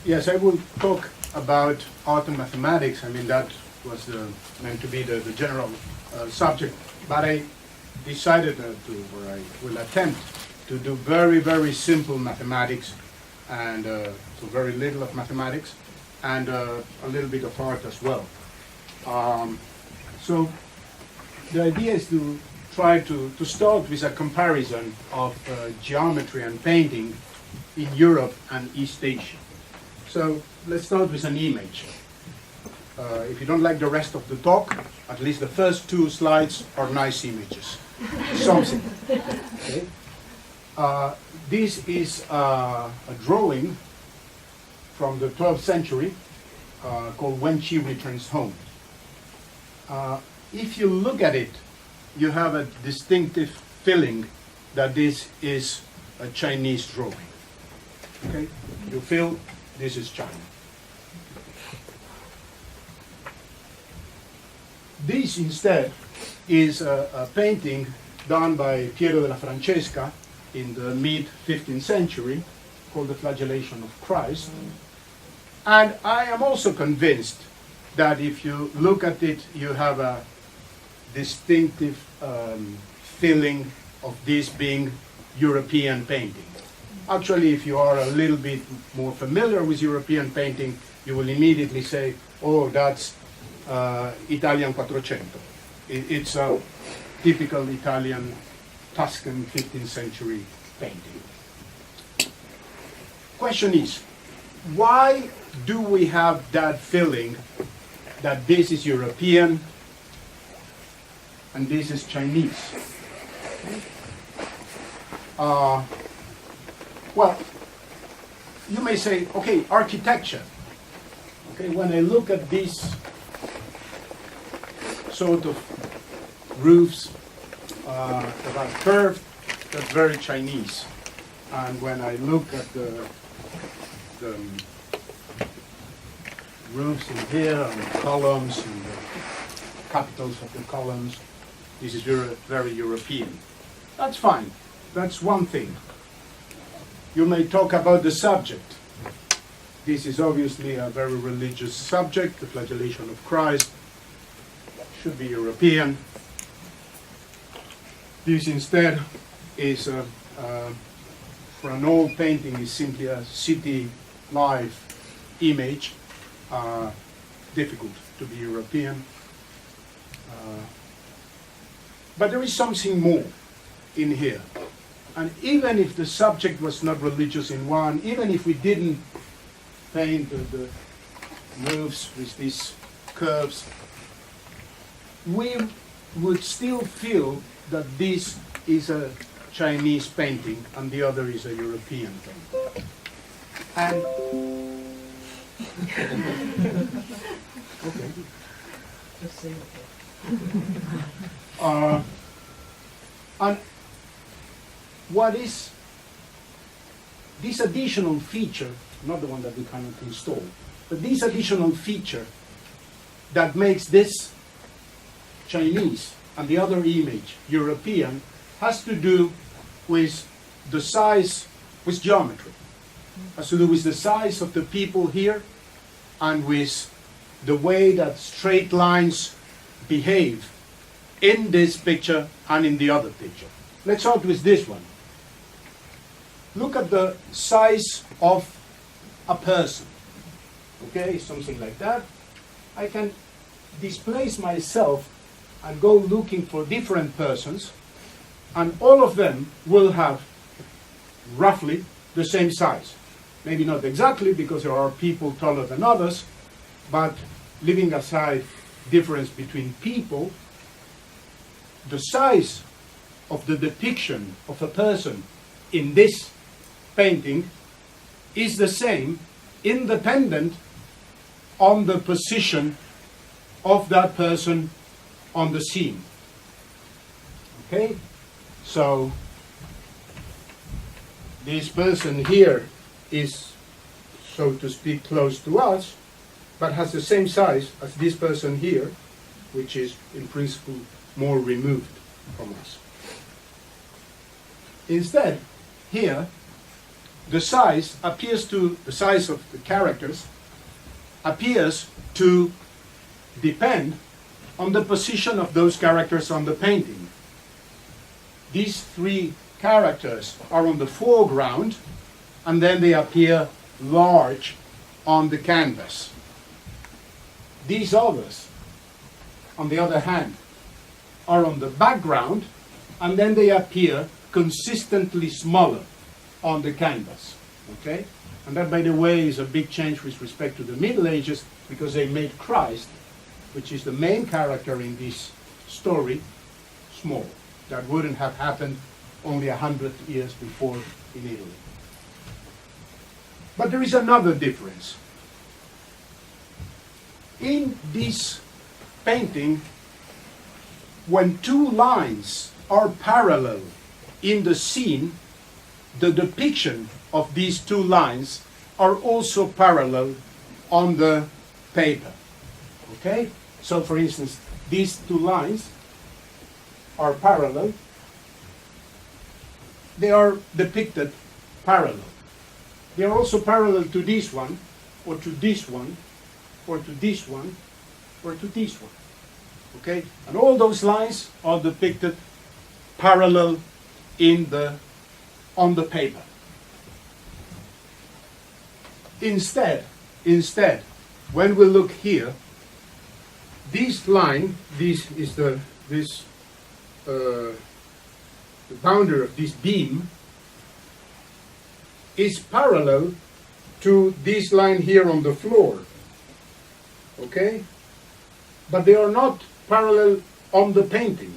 Yes, I will talk about art and mathematics. I mean, that was meant to be the general subject, but I decided or I will attempt to do very, very simple mathematics, and so very little of mathematics, and a little bit of art as well. So the idea is to try to start with a comparison of geometry and painting in Europe and East Asia. So let's start with an image. If you don't like the rest of the talk, at least the first two slides are nice images. Something. Okay. This is a drawing from the 12th century called When She Returns Home. If you look at it, you have a distinctive feeling that this is a Chinese drawing. Okay? You feel this is China. This instead is a painting done by Piero della Francesca in the mid-15th century called The Flagellation of Christ. And I am also convinced that if you look at it, you have a distinctive feeling of this being European painting. Actually, if you are a little bit more familiar with European painting, you will immediately say, oh, that's Italian Quattrocento. It's a typical Italian Tuscan 15th century painting. Question is, why do we have that feeling that this is European and this is Chinese? Well, you may say, okay, architecture. Okay, when I look at these sort of roofs that are curved, that's very Chinese. And when I look at the roofs in here and the columns and the capitals of the columns, this is very European. That's fine. That's one thing. You may talk about the subject. This is obviously a very religious subject, the flagellation of Christ. Should be European. This instead is, for an old painting, is simply a city life image. Difficult to be European. But there is something more in here. And even if the subject was not religious in one, even if we didn't paint the roofs with these curves, we would still feel that this is a Chinese painting and the other is a European painting. And okay. Just say and what is this additional feature, not the one that we cannot install, but this additional feature that makes this Chinese and the other image European has to do with the size, with geometry. Has to do with the size of the people here and with the way that straight lines behave in this picture and in the other picture. Let's start with this one. Look at the size of a person. Okay, something like that. I can displace myself and go looking for different persons, and all of them will have roughly the same size. Maybe not exactly, because there are people taller than others, but leaving aside difference between people, the size of the depiction of a person in this painting is the same, independent on the position of that person on the scene. Okay? So this person here is, so to speak, close to us, but has the same size as this person here, which is in principle more removed from us. Instead, here the size appears to, the size of the characters appears to depend on the position of those characters on the painting. These three characters are on the foreground, and then they appear large on the canvas. These others, on the other hand, are on the background, and then they appear consistently smaller on the canvas. Okay? And that, by the way, is a big change with respect to the Middle Ages, because they made Christ, which is the main character in this story, small. That wouldn't have happened only 100 years before in Italy. But there is another difference. In this painting, when two lines are parallel in the scene, the depiction of these two lines are also parallel on the paper. Okay? So, for instance, these two lines are parallel. They are depicted parallel. They are also parallel to this one, or to this one, or to this one, or to this one. Okay? And all those lines are depicted parallel on the paper. Instead, when we look here, this line, this is the boundary of this beam, is parallel to this line here on the floor. Okay? But they are not parallel on the painting.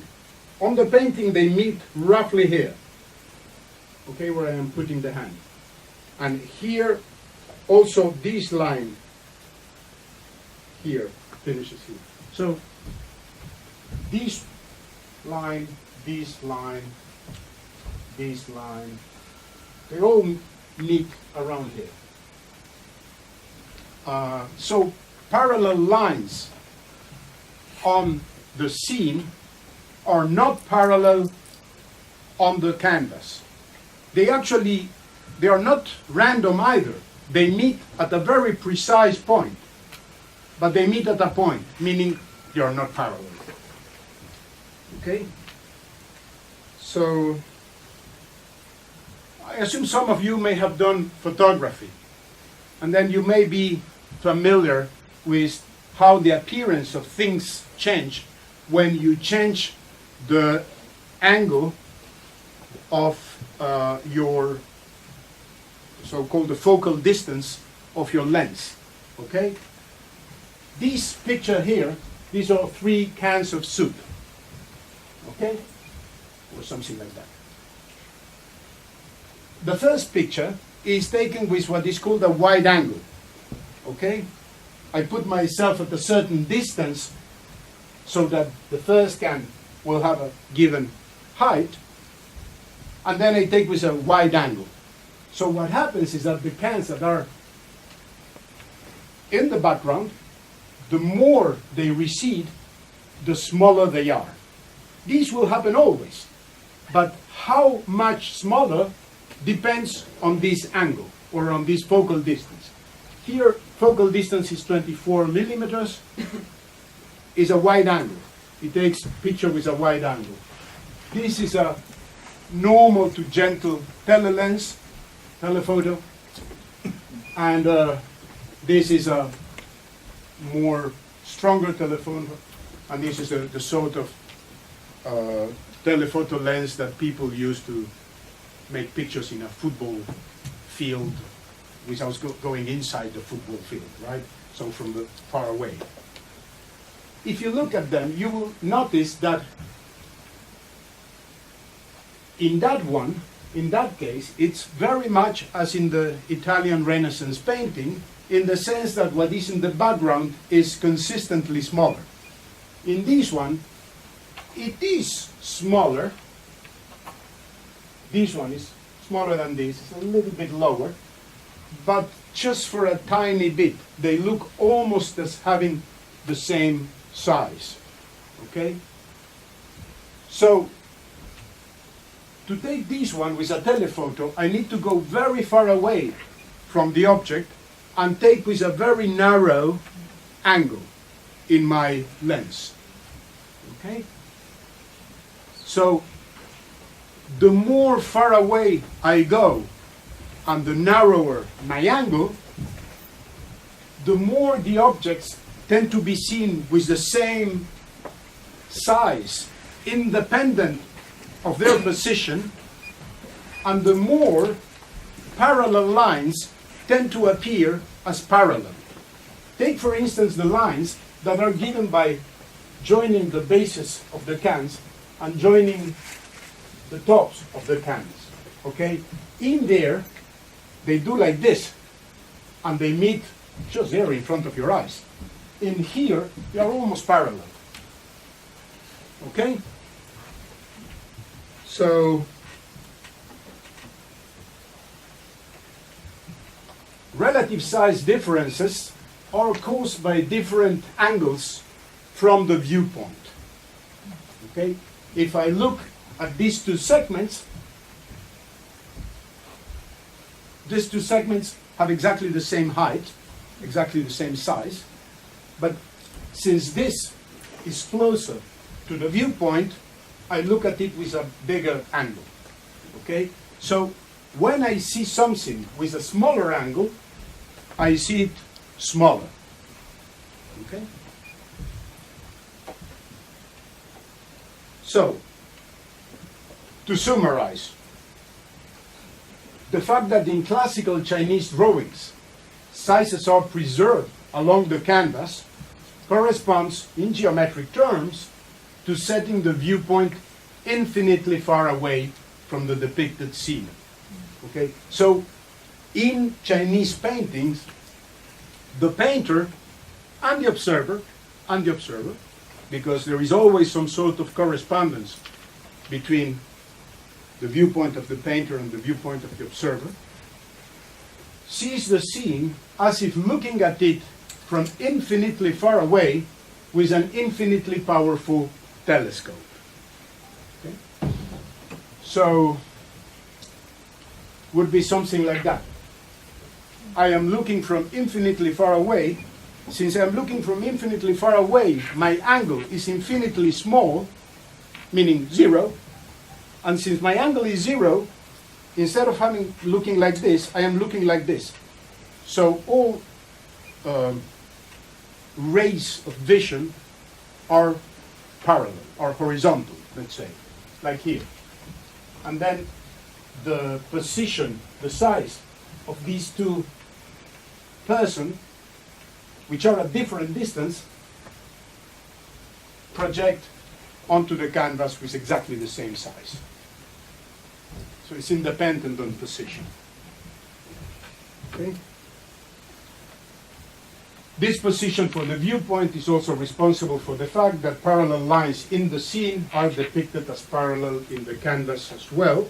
On the painting they meet roughly here. Okay, where I am putting the hand. And here also this line here finishes here. So this line, this line, this line, they all meet around here. So parallel lines on the scene are not parallel on the canvas. They are not random either. They meet at a very precise point, but they meet at a point, meaning they are not parallel. Okay? So I assume some of you may have done photography, and then you may be familiar with how the appearance of things change when you change the angle of your so-called the focal distance of your lens. Okay? This picture here, these are 3 cans of soup. Okay? Or something like that. The first picture is taken with what is called a wide angle. Okay? I put myself at a certain distance so that the first can will have a given height, and then I take with a wide angle. So what happens is that the cans that are in the background, the more they recede, the smaller they are. These will happen always, but how much smaller depends on this angle or on this focal distance. Here, focal distance is 24 millimeters, is a wide angle. It takes a picture with a wide angle. This is a normal to gentle telelens, telephoto, and this is a more stronger telephoto, and this is the sort of telephoto lens that people use to make pictures in a football field without going inside the football field, right? So from the far away. If you look at them, you will notice that in that case, it's very much as in the Italian Renaissance painting, in the sense that what is in the background is consistently smaller. In this one, it is smaller. This one is smaller than this, it's a little bit lower, but just for a tiny bit. They look almost as having the same size. Okay? So, to take this one with a telephoto, I need to go very far away from the object and take with a very narrow angle in my lens. Okay? So, the more far away I go and the narrower my angle, the more the objects tend to be seen with the same size, independent of their position, and the more parallel lines tend to appear as parallel. Take, for instance, the lines that are given by joining the bases of the cans and joining the tops of the cans. Okay? In there, they do like this, and they meet just there in front of your eyes. In here, they are almost parallel. Okay? So, relative size differences are caused by different angles from the viewpoint. Okay? If I look at these two segments have exactly the same height, exactly the same size, but since this is closer to the viewpoint, I look at it with a bigger angle. Okay? So when I see something with a smaller angle, I see it smaller. Okay? So, to summarize, the fact that in classical Chinese drawings, sizes are preserved along the canvas corresponds, in geometric terms, to setting the viewpoint infinitely far away from the depicted scene. Okay? So, in Chinese paintings, the painter and the observer, because there is always some sort of correspondence between the viewpoint of the painter and the viewpoint of the observer, sees the scene as if looking at it from infinitely far away with an infinitely powerful telescope. Okay? So, would be something like that. I am looking from infinitely far away. Since I'm looking from infinitely far away, my angle is infinitely small, meaning 0. And since my angle is 0, instead of looking like this, I am looking like this. So all rays of vision are parallel, or horizontal, let's say, like here. And then the position, the size of these two persons, which are at different distance, project onto the canvas with exactly the same size. So it's independent on position. Okay? This position for the viewpoint is also responsible for the fact that parallel lines in the scene are depicted as parallel in the canvas as well.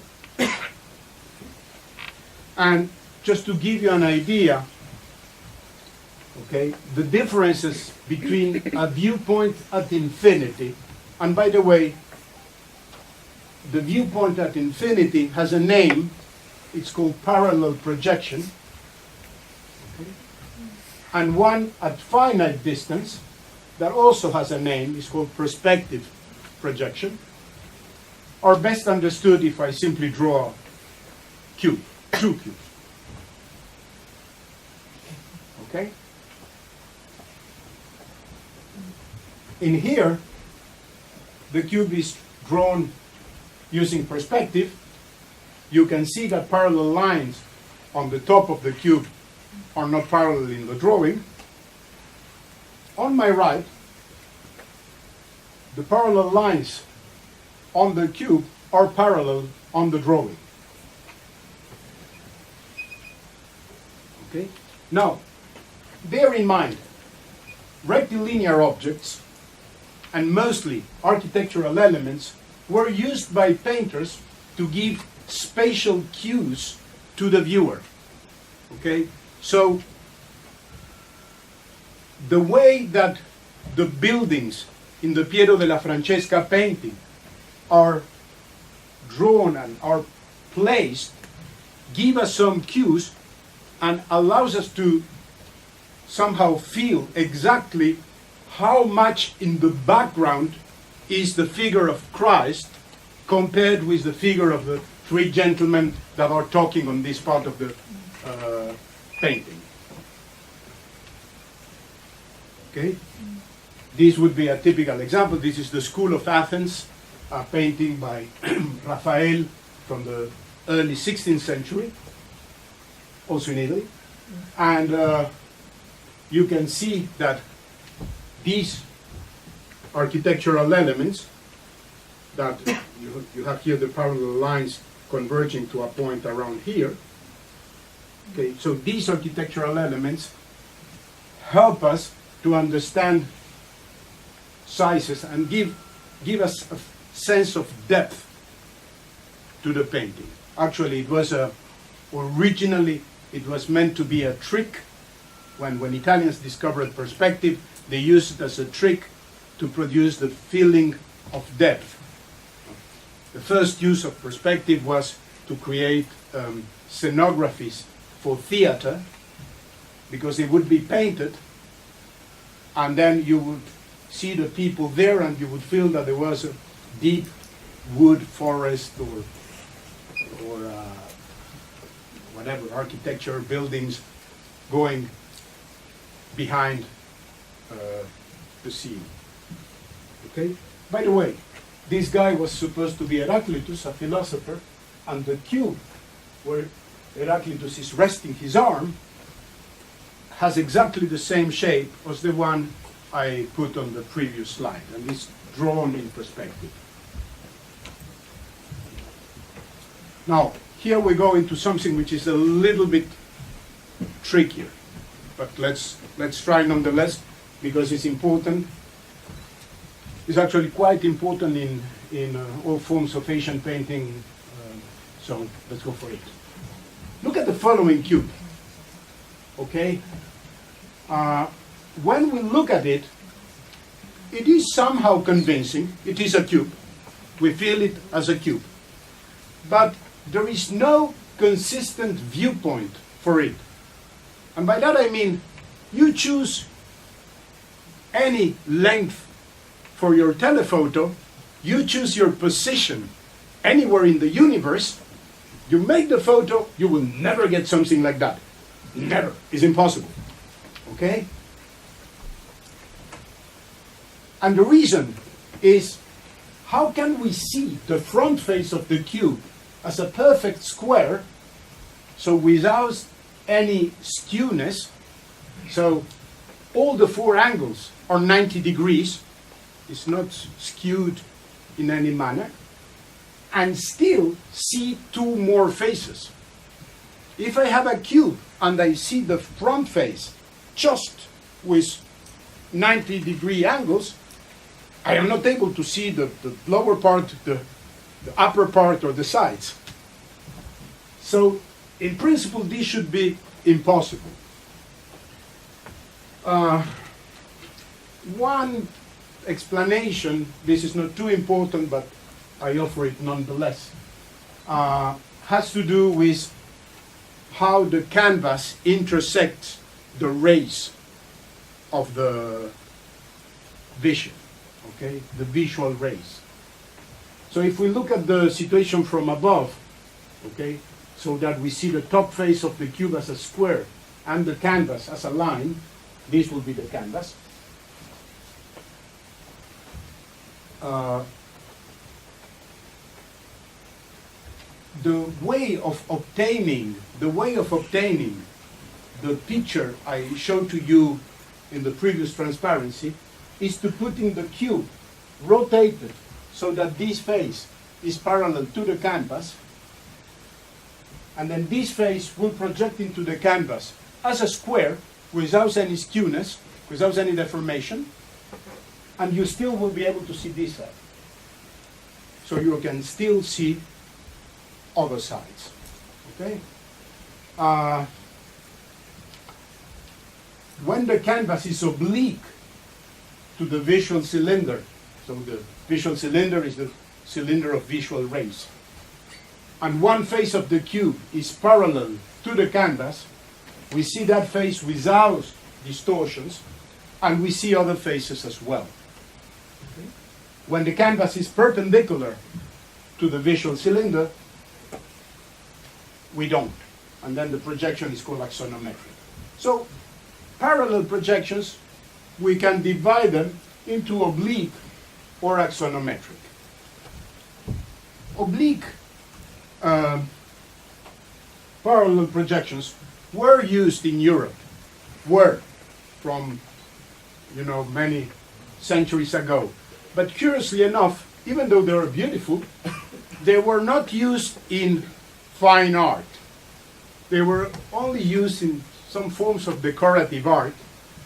And just to give you an idea, okay, the differences between a viewpoint at infinity, and by the way, the viewpoint at infinity has a name. It's called parallel projection. Okay. And one at finite distance that also has a name is called perspective projection, or best understood if I simply draw a cube, two cubes. Okay? In here, the cube is drawn using perspective. You can see that parallel lines on the top of the cube are not parallel in the drawing. On my right, the parallel lines on the cube are parallel on the drawing. Okay? Now, bear in mind, rectilinear objects and mostly architectural elements were used by painters to give spatial cues to the viewer. Okay? So, the way that the buildings in the Piero della Francesca painting are drawn and are placed give us some cues and allows us to somehow feel exactly how much in the background is the figure of Christ compared with the figure of the three gentlemen that are talking on this part of the painting. Okay? This would be a typical example. This is the School of Athens, a painting by Raphael from the early 16th century, also in Italy. And you can see that these architectural elements that you have here, the parallel lines converging to a point around here. Okay, so these architectural elements help us to understand sizes and give us a sense of depth to the painting. Actually, it was originally it was meant to be a trick. When Italians discovered perspective, they used it as a trick to produce the feeling of depth. The first use of perspective was to create scenographies for theater, because it would be painted, and then you would see the people there, and you would feel that there was a deep wood forest or whatever architecture, buildings going behind the scene. Okay. By the way, this guy was supposed to be Heraclitus, a philosopher, and the cube where Heraclitus is resting his arm has exactly the same shape as the one I put on the previous slide, and it's drawn in perspective. Now, here we go into something which is a little bit trickier, but let's try nonetheless, because it's important. It's actually quite important in all forms of Asian painting, so let's go for it. Look at the following cube, okay? When we look at it, it is somehow convincing. It is a cube. We feel it as a cube. But there is no consistent viewpoint for it. And by that I mean, you choose any length for your telephoto, you choose your position anywhere in the universe, you make the photo, you will never get something like that. Never. It's impossible. Okay? And the reason is, how can we see the front face of the cube as a perfect square, so without any skewness, so all the four angles are 90 degrees, it's not skewed in any manner, and still see two more faces? If I have a cube and I see the front face just with 90-degree angles, I am not able to see the lower part, the upper part, or the sides. So, in principle, this should be impossible. One explanation, this is not too important, but I offer it nonetheless, has to do with how the canvas intersects the rays of the vision, okay, the visual rays. So if we look at the situation from above, okay, so that we see the top face of the cube as a square and the canvas as a line, this will be the canvas. The way of obtaining the picture I showed to you in the previous transparency is to put in the cube rotated so that this face is parallel to the canvas, and then this face will project into the canvas as a square without any skewness, without any deformation, and you still will be able to see this side. So you can still see other sides. Okay? When the canvas is oblique to the visual cylinder, so the visual cylinder is the cylinder of visual rays. and one face of the cube is parallel to the canvas, we see that face without distortions, and we see other faces as well. Okay? When the canvas is perpendicular to the visual cylinder, we don't. And then the projection is called axonometric. So parallel projections, we can divide them into oblique or axonometric. Oblique parallel projections were used in Europe, from many centuries ago. But curiously enough, even though they were beautiful, they were not used in fine art. They were only used in some forms of decorative art,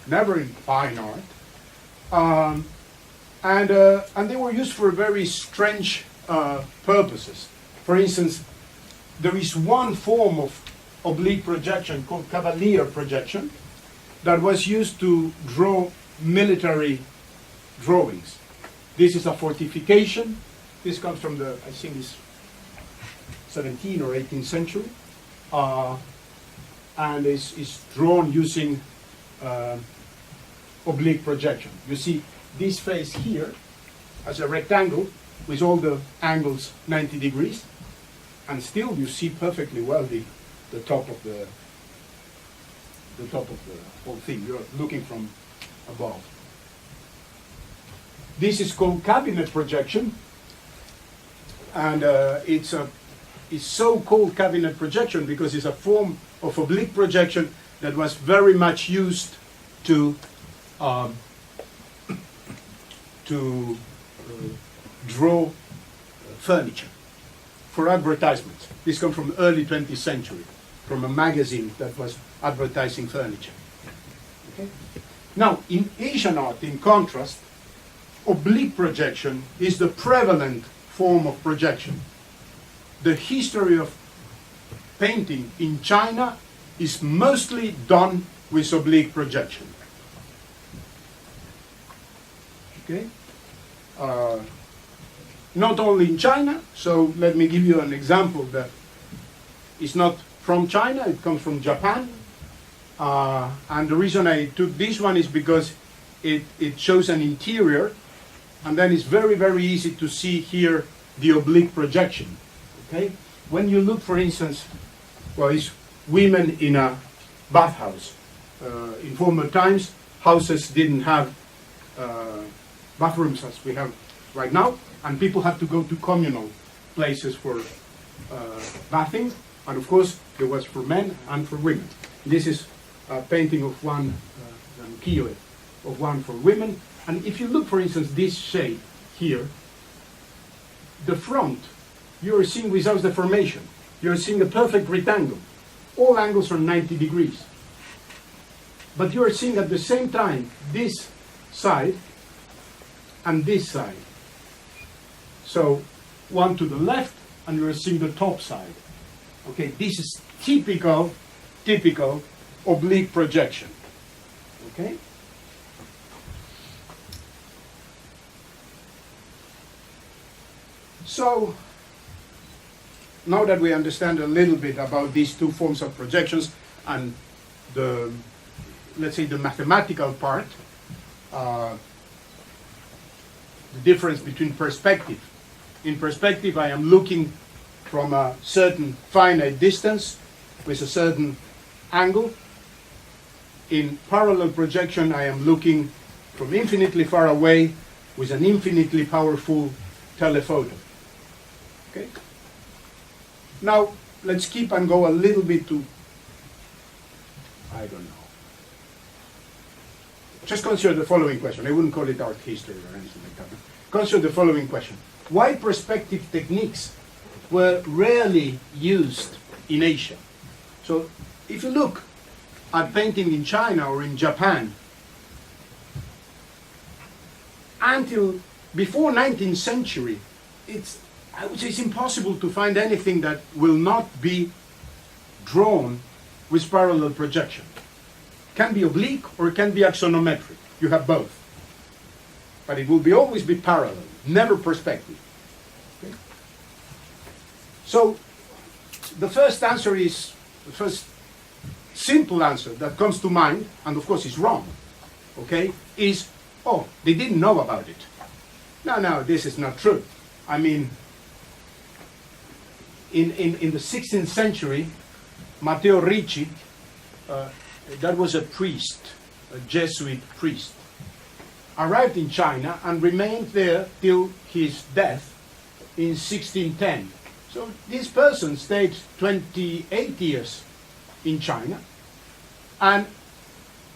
never in fine art. And they were used for very strange purposes. For instance, there is one form of oblique projection called cavalier projection that was used to draw military drawings. This is a fortification. This comes from the, I think it's 17th or 18th century. And is drawn using oblique projection. You see this face here as a rectangle with all the angles 90 degrees, and still you see perfectly well the top of the whole thing. You're looking from above. This is called cabinet projection, and it's so-called cabinet projection because it's a form of oblique projection that was very much used to draw furniture for advertisements. This comes from early 20th century, from a magazine that was advertising furniture. Okay? Now, in Asian art, in contrast, oblique projection is the prevalent form of projection. The history of painting in China is mostly done with oblique projection. Okay? Not only in China, so let me give you an example that is not from China, it comes from Japan. And the reason I took this one is because it shows an interior, and then it's very, very easy to see here the oblique projection. Okay? When you look, for instance, well, it's women in a bathhouse. In former times, houses didn't have bathrooms as we have right now, and people had to go to communal places for bathing, and of course, there was for men and for women. This is a painting of one, kiyo, of one for women, and if you look, for instance, this shape here, the front, you're seeing without deformation. You're seeing a perfect rectangle. All angles are 90 degrees. But you're seeing at the same time this side and this side. So one to the left, and you're seeing the top side. Okay, this is typical oblique projection. Okay? So, now that we understand a little bit about these two forms of projections and the, let's say, the mathematical part, the difference between perspective. In perspective, I am looking from a certain finite distance with a certain angle. In parallel projection, I am looking from infinitely far away with an infinitely powerful telephoto. Okay? Now, let's keep and go a little bit to, I don't know. Just consider the following question. I wouldn't call it art history or anything like that. Consider the following question. Why perspective techniques were rarely used in Asia? So, if you look at painting in China or in Japan, until before 19th century, I would say it's impossible to find anything that will not be drawn with parallel projection. Can be oblique or it can be axonometric. You have both. But it will always be parallel, never perspective. Okay? So the first answer is, the first simple answer that comes to mind, and of course it's wrong, okay, is, oh, they didn't know about it. No, this is not true. I mean, in the 16th century, Matteo Ricci, that was a priest, a Jesuit priest, arrived in China and remained there till his death in 1610. So this person stayed 28 years in China, and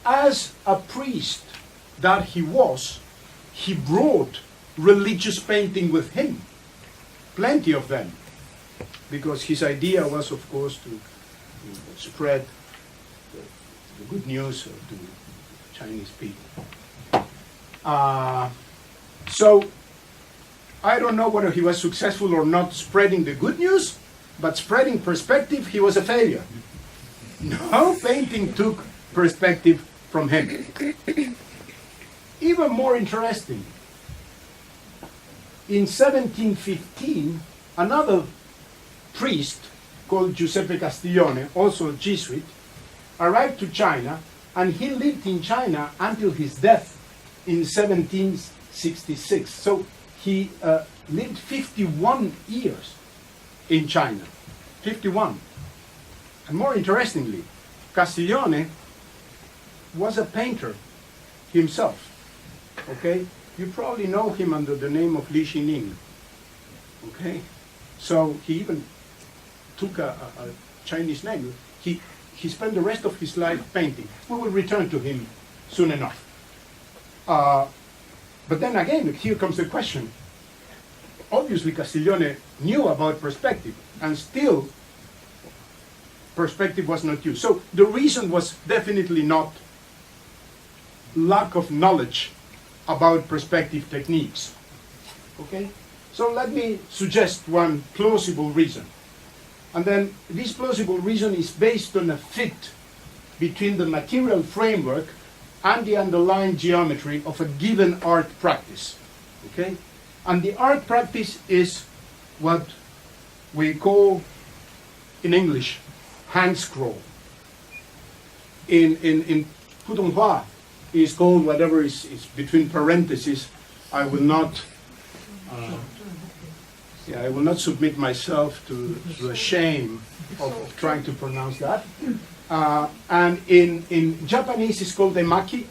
as a priest that he was, he brought religious painting with him, plenty of them, because his idea was, of course, to spread the good news to Chinese people. So I don't know whether he was successful or not spreading the good news, but spreading perspective, he was a failure. No painting took perspective from him. Even more interesting, in 1715, another priest called Giuseppe Castiglione, also a Jesuit, arrived to China, and he lived in China until his death in 1766. So he lived 51 years in China, 51. And more interestingly, Castiglione was a painter himself, okay? You probably know him under the name of Li Xining, okay? So he even took a Chinese name. He spent the rest of his life painting. We will return to him soon enough. But then again, here comes the question. Obviously, Castiglione knew about perspective, and still, perspective was not used. So the reason was definitely not lack of knowledge about perspective techniques. Okay? So let me suggest one plausible reason. And then this plausible reason is based on a fit between the material framework and the underlying geometry of a given art practice. Okay? And the art practice is what we call in English hand scroll. In Putonghua is called whatever is between parentheses. I will not submit myself to the shame of trying to pronounce that. And in Japanese it's called emaki.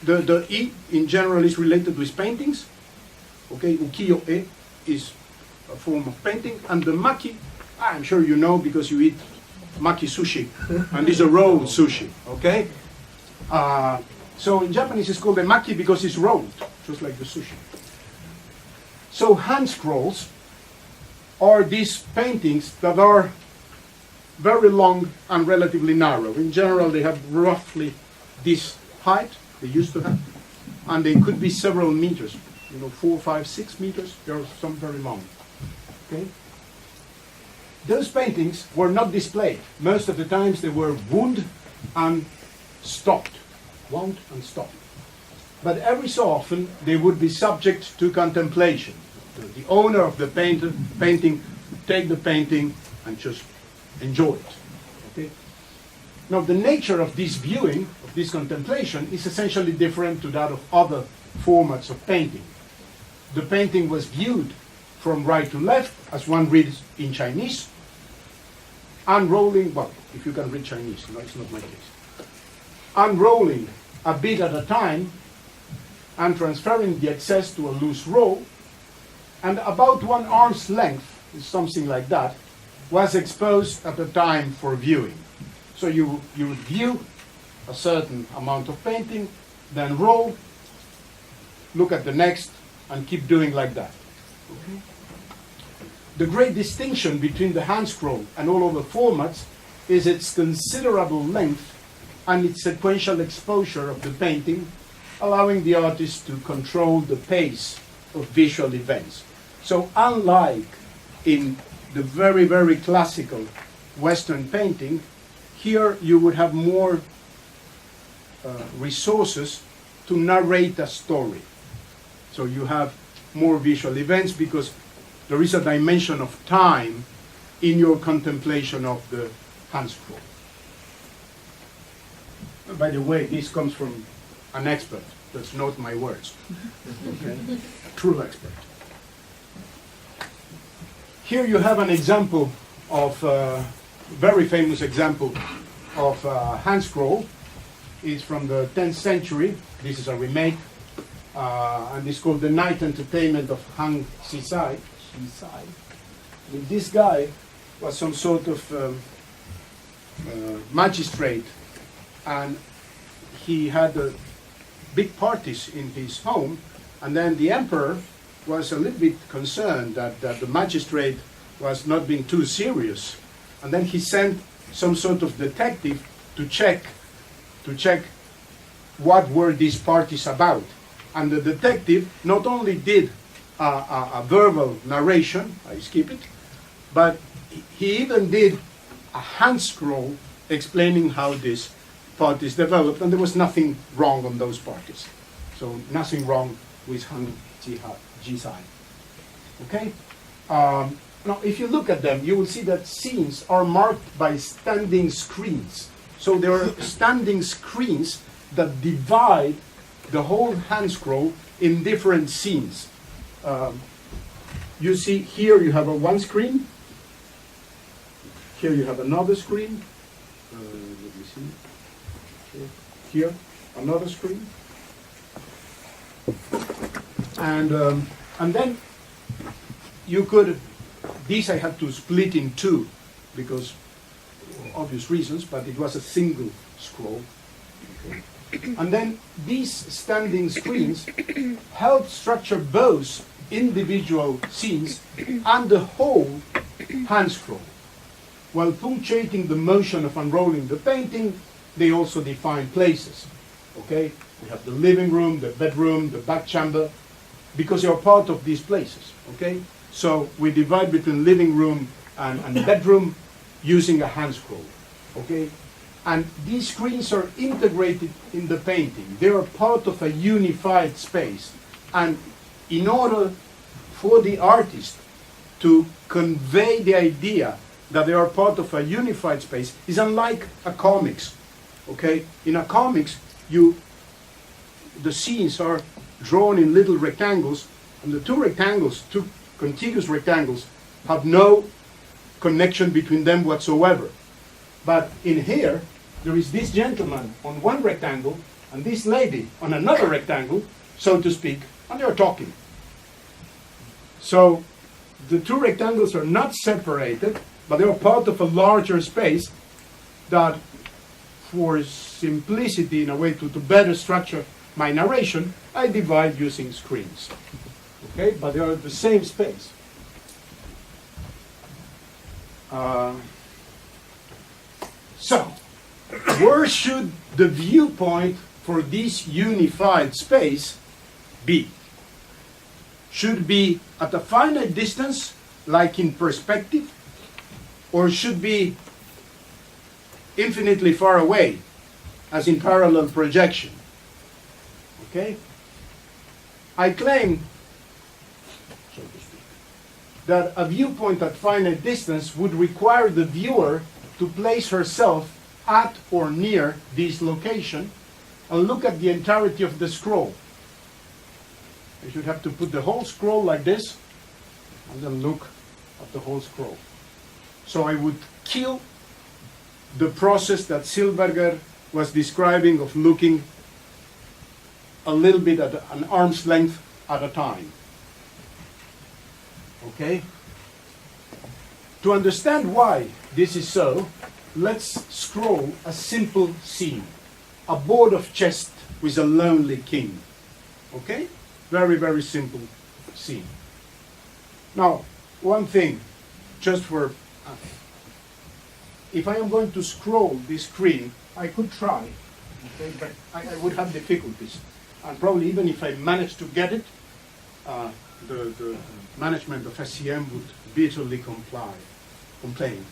The e in general is related with paintings. Okay, ukiyo-e is a form of painting, and the maki, I'm sure you know because you eat maki sushi, and it's a rolled sushi. Okay, so in Japanese it's called emaki because it's rolled, just like the sushi. So hand scrolls are these paintings that are very long and relatively narrow. In general, they have roughly this height they used to have, and they could be several meters. 4, 5, 6 meters. There are some very long. Okay. Those paintings were not displayed. Most of the times they were wound and stopped. Wound and stopped. But every so often they would be subject to contemplation. The owner of the painting would take the painting and just enjoy it. Okay? Now the nature of this viewing, of this contemplation, is essentially different to that of other formats of painting. The painting was viewed from right to left, as one reads in Chinese, unrolling, well, if you can read Chinese, no, it's not my case, unrolling a bit at a time and transferring the excess to a loose roll, and about 1 arm's length, something like that, was exposed at a time for viewing. So you would view a certain amount of painting, then roll, look at the next, and keep doing like that. Okay? The great distinction between the hand scroll and all other formats is its considerable length and its sequential exposure of the painting, allowing the artist to control the pace of visual events. So unlike in the very, very classical Western painting, here you would have more resources to narrate a story. So you have more visual events because there is a dimension of time in your contemplation of the hand scroll. By the way, this comes from an expert. That's not my words. Okay? A true expert. Here you have an example of very famous example of hand scroll. It's from the 10th century. This is a remake, and it's called The Night Entertainment of Hang Sisai. This guy was some sort of magistrate, and he had big parties in his home, and then the emperor was a little bit concerned that the magistrate was not being too serious, and then he sent some sort of detective to check what were these parties about. And the detective not only did a verbal narration, I skip it, but he even did a hand scroll explaining how these parties developed, and there was nothing wrong on those parties. So nothing wrong with Hang Jisai. Okay? Now, if you look at them, you will see that scenes are marked by standing screens. So there are standing screens that divide the whole hand scroll in different scenes. You see here you have one screen. Here you have another screen. Let me see. Here another screen. And then you could. These I had to split in two because obvious reasons, but it was a single scroll. Okay. And then these standing screens help structure both individual scenes and the whole hand scroll. While punctuating the motion of unrolling the painting, they also define places. Okay? We have the living room, the bedroom, the back chamber, because they are part of these places. Okay? So we divide between living room and bedroom using a hand scroll. Okay? And these screens are integrated in the painting. They are part of a unified space. And in order for the artist to convey the idea that they are part of a unified space, is unlike a comics. Okay? In a comics, the scenes are drawn in little rectangles, and the two contiguous rectangles, have no connection between them whatsoever. But in here, there is this gentleman on one rectangle and this lady on another rectangle, so to speak, and they are talking. So the two rectangles are not separated, but they are part of a larger space that, for simplicity in a way to better structure my narration, I divide using screens. Okay, but they are the same space. So, where should the viewpoint for this unified space be? Should be at a finite distance, like in perspective, or should be infinitely far away, as in parallel projection? Okay? I claim, so to speak, that a viewpoint at finite distance would require the viewer to place herself at or near this location and look at the entirety of the scroll. I should have to put the whole scroll like this and then look at the whole scroll. So I would kill the process that Silberger was describing of looking a little bit at an arm's length at a time. Okay? To understand why this is so, let's scroll a simple scene. A board of chess with a lonely king. Okay? Very, very simple scene. Now, one thing, just for, if I am going to scroll this screen, I could try, okay, but I would have difficulties. And probably even if I managed to get it, the management of SCM would bitterly complain.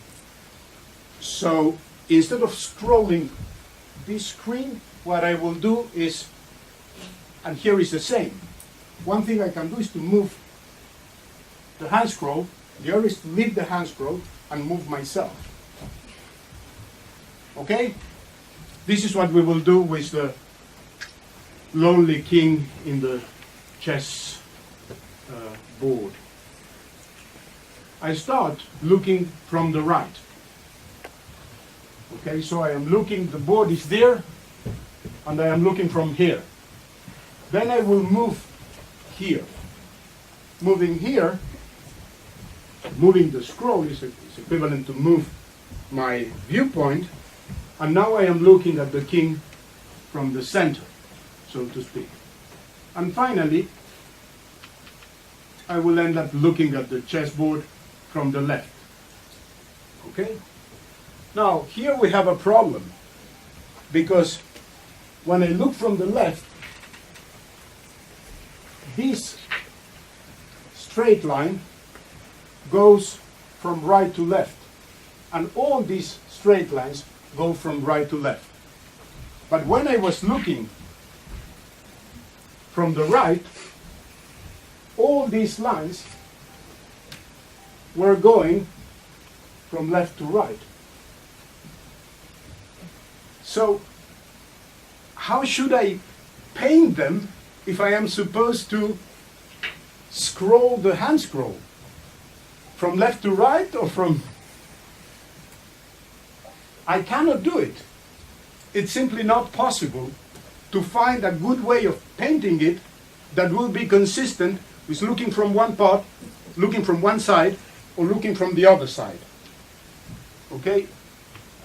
So instead of scrolling this screen, what I will do is, and here is the same. One thing I can do is to move the hand scroll. The other is to leave the hand scroll. and move myself. Okay? This is what we will do with the lonely king in the chess board. I start looking from the right. Okay, so I am looking, the board is there, and I am looking from here. Then I will move here. Moving here, moving the scroll is equivalent to move my viewpoint, and now I am looking at the king from the center, so to speak. And finally, I will end up looking at the chessboard from the left. Okay? Now, here we have a problem, because when I look from the left, this straight line goes from right to left, and all these straight lines go from right to left. But when I was looking from the right, all these lines were going from left to right. So how should I paint them if I am supposed to scroll the hand scroll? From left to right or from... I cannot do it. It's simply not possible to find a good way of painting it that will be consistent with looking from one part, looking from one side, or looking from the other side. Okay?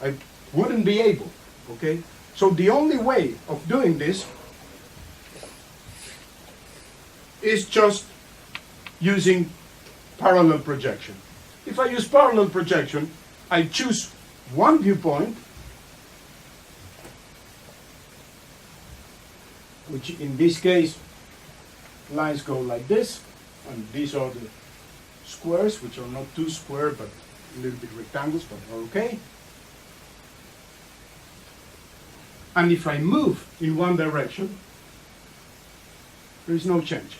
I wouldn't be able. Okay? So the only way of doing this is just using parallel projection. If I use parallel projection, I choose one viewpoint, which in this case, lines go like this, and these are the squares, which are not too square, but a little bit rectangles, but are okay. And if I move in one direction, there is no change.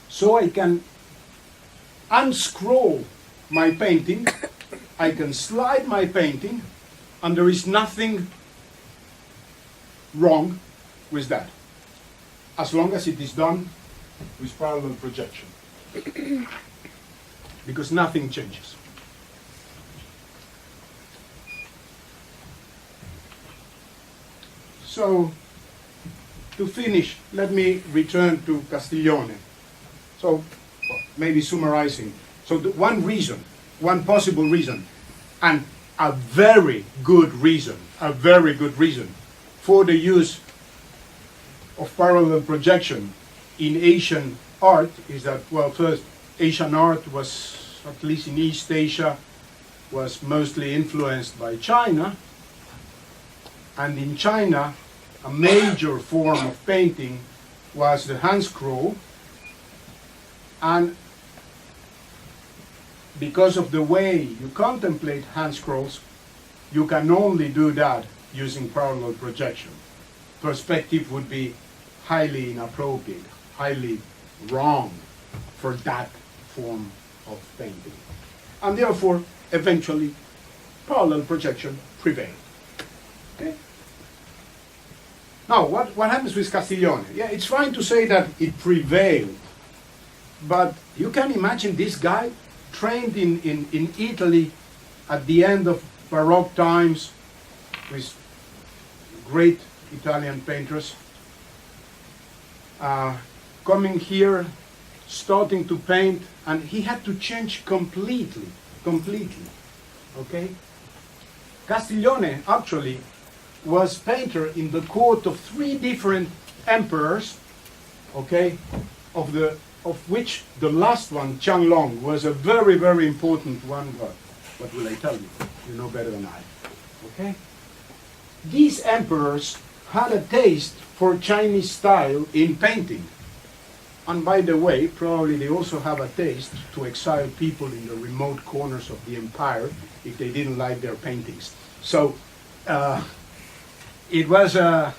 So I can unscroll my painting, I can slide my painting, and there is nothing wrong with that, as long as it is done with parallel projection, because nothing changes. So, to finish, let me return to Castiglione. So, maybe summarizing. So, the one reason, one possible reason, and a very good reason for the use of parallel projection in Asian art is that, well, first, Asian art was, at least in East Asia, was mostly influenced by China. And in China, a major form of painting was the hand scroll. And because of the way you contemplate hand scrolls, you can only do that using parallel projection. Perspective would be highly inappropriate, highly wrong for that form of painting. And therefore, eventually, parallel projection prevailed. Okay? Now, what happens with Castiglione? Yeah, it's fine to say that it prevailed, but you can imagine this guy trained in Italy at the end of Baroque times with great Italian painters, coming here, starting to paint, and he had to change completely, okay? Castiglione actually was painter in the court of 3 different emperors, okay, of which the last one, Qianlong, was a very, very important one. What will I tell you? You know better than I. Okay? These emperors had a taste for Chinese style in painting. And by the way, probably they also have a taste to exile people in the remote corners of the empire if they didn't like their paintings. So it was a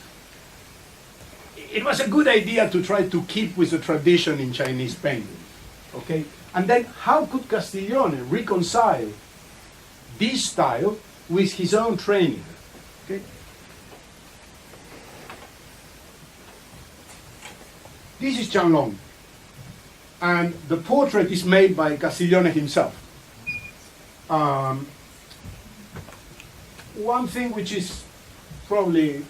good idea to try to keep with the tradition in Chinese painting. Okay? And then how could Castiglione reconcile this style with his own training? Okay? This is Qianlong, and the portrait is made by Castiglione himself. One thing which is probably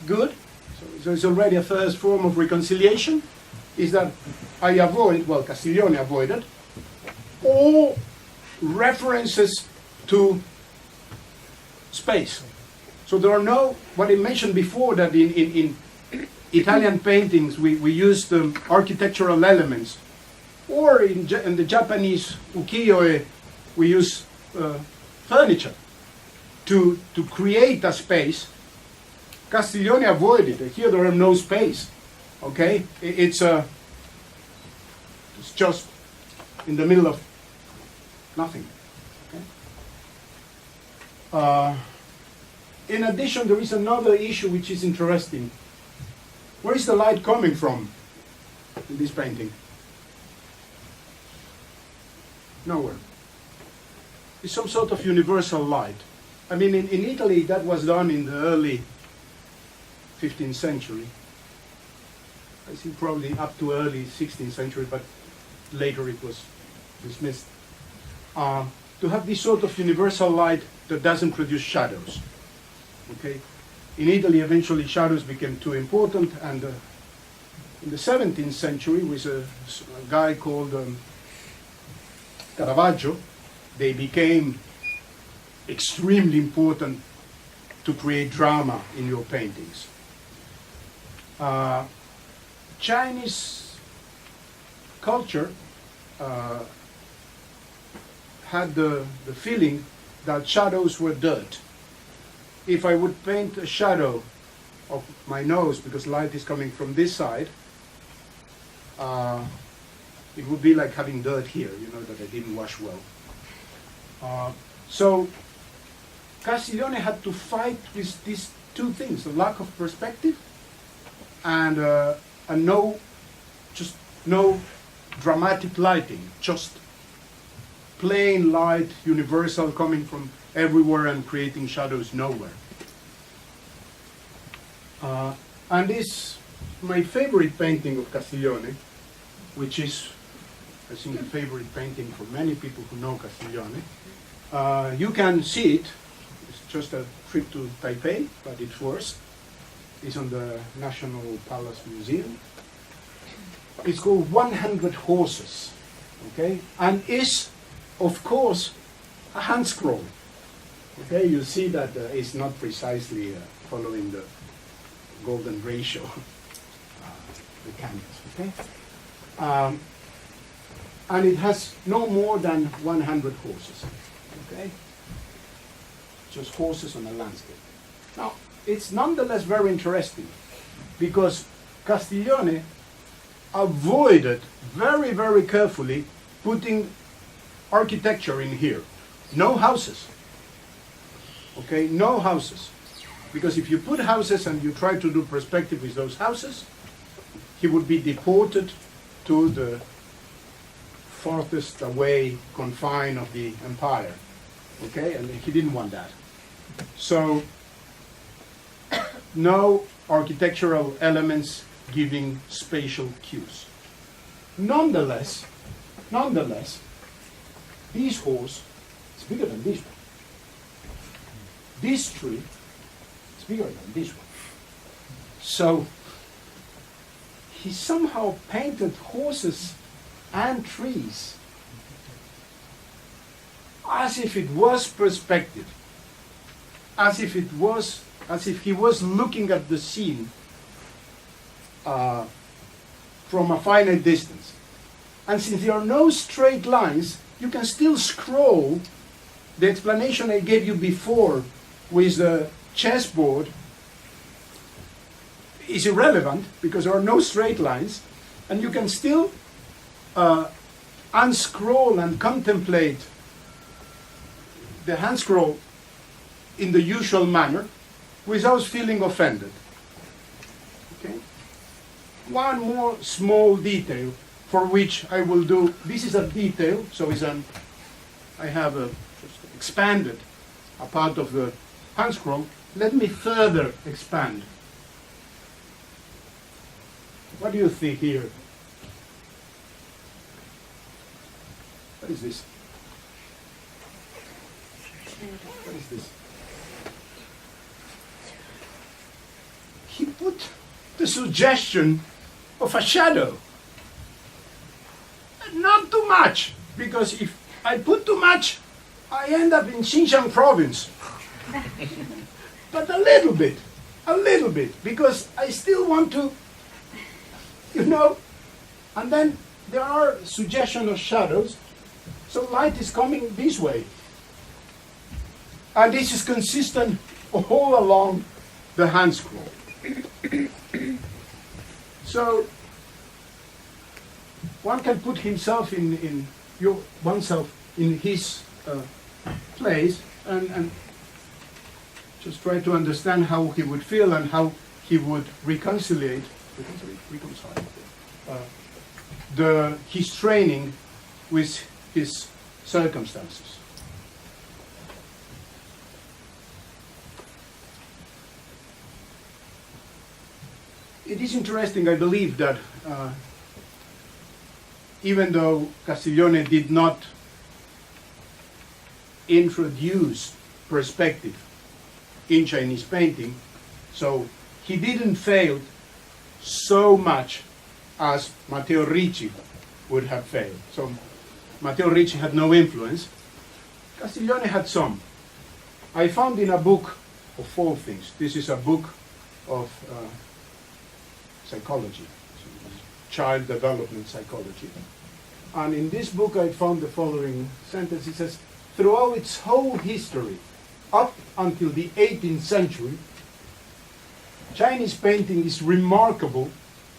good, so it's already a first form of reconciliation, is that I avoid, well, Castiglione avoided, all references to space. So there are no, what I mentioned before, that in Italian paintings we use architectural elements, or in the Japanese ukiyo-e we use furniture to create a space. Castiglione avoided it. Here there are no space. Okay, it's just in the middle of nothing. Okay? In addition, there is another issue which is interesting. Where is the light coming from in this painting? Nowhere. It's some sort of universal light. I mean, in Italy, that was done in the early 15th century. I think probably up to early 16th century, but later it was dismissed. To have this sort of universal light that doesn't produce shadows. Okay? In Italy, eventually shadows became too important, and in the 17th century, with a guy called Caravaggio, they became extremely important to create drama in your paintings. Chinese culture had the feeling that shadows were dirt. If I would paint a shadow of my nose, because light is coming from this side, it would be like having dirt here, you know, that I didn't wash well. So Castiglione had to fight with these two things, the lack of perspective and no dramatic lighting, just plain light, universal, coming from everywhere and creating shadows nowhere. And this, my favorite painting of Castiglione, which is, I think, a favorite painting for many people who know Castiglione. You can see it. It's just a trip to Taipei, but it's worse. It's on the National Palace Museum. It's called 100 Horses, okay? And is, of course, a hand scroll. Okay, you see that it's not precisely following the golden ratio, the canvas, okay? And it has no more than 100 horses, okay? Just horses on a landscape. Now, it's nonetheless very interesting because Castiglione avoided very, very carefully putting architecture in here. No houses. Okay, no houses. Because if you put houses and you try to do perspective with those houses, he would be deported to the farthest away confine of the empire. Okay, and he didn't want that. So, no architectural elements giving spatial cues. Nonetheless, this horse is bigger than this one. This tree is bigger than this one. So, he somehow painted horses and trees as if it was perspective, as if he was looking at the scene from a finite distance. And since there are no straight lines, you can still scroll. The explanation I gave you before with the chessboard is irrelevant because there are no straight lines, and you can still unscroll and contemplate the hand scroll in the usual manner without feeling offended. Okay? One more small detail. for which I will do, this is a detail, so I have just expanded a part of the hand scroll. Let me further expand. What do you think here? What is this? What is this? He put the suggestion of a shadow. Not too much, because if I put too much, I end up in Xinjiang province. But a little bit, because I still want to, and then there are suggestions of shadows, so light is coming this way. And this is consistent all along the hand scroll. So one can put himself oneself in his place and just try to understand how he would feel and how he would reconcile his training with his circumstances. It is interesting, I believe, that even though Castiglione did not introduce perspective in Chinese painting, so he didn't fail so much as Matteo Ricci would have failed. So Matteo Ricci had no influence. Castiglione had some. I found in a book of all things, this is a book of psychology, child development psychology. And in this book I found the following sentence. It says, throughout its whole history, up until the 18th century, Chinese painting is remarkable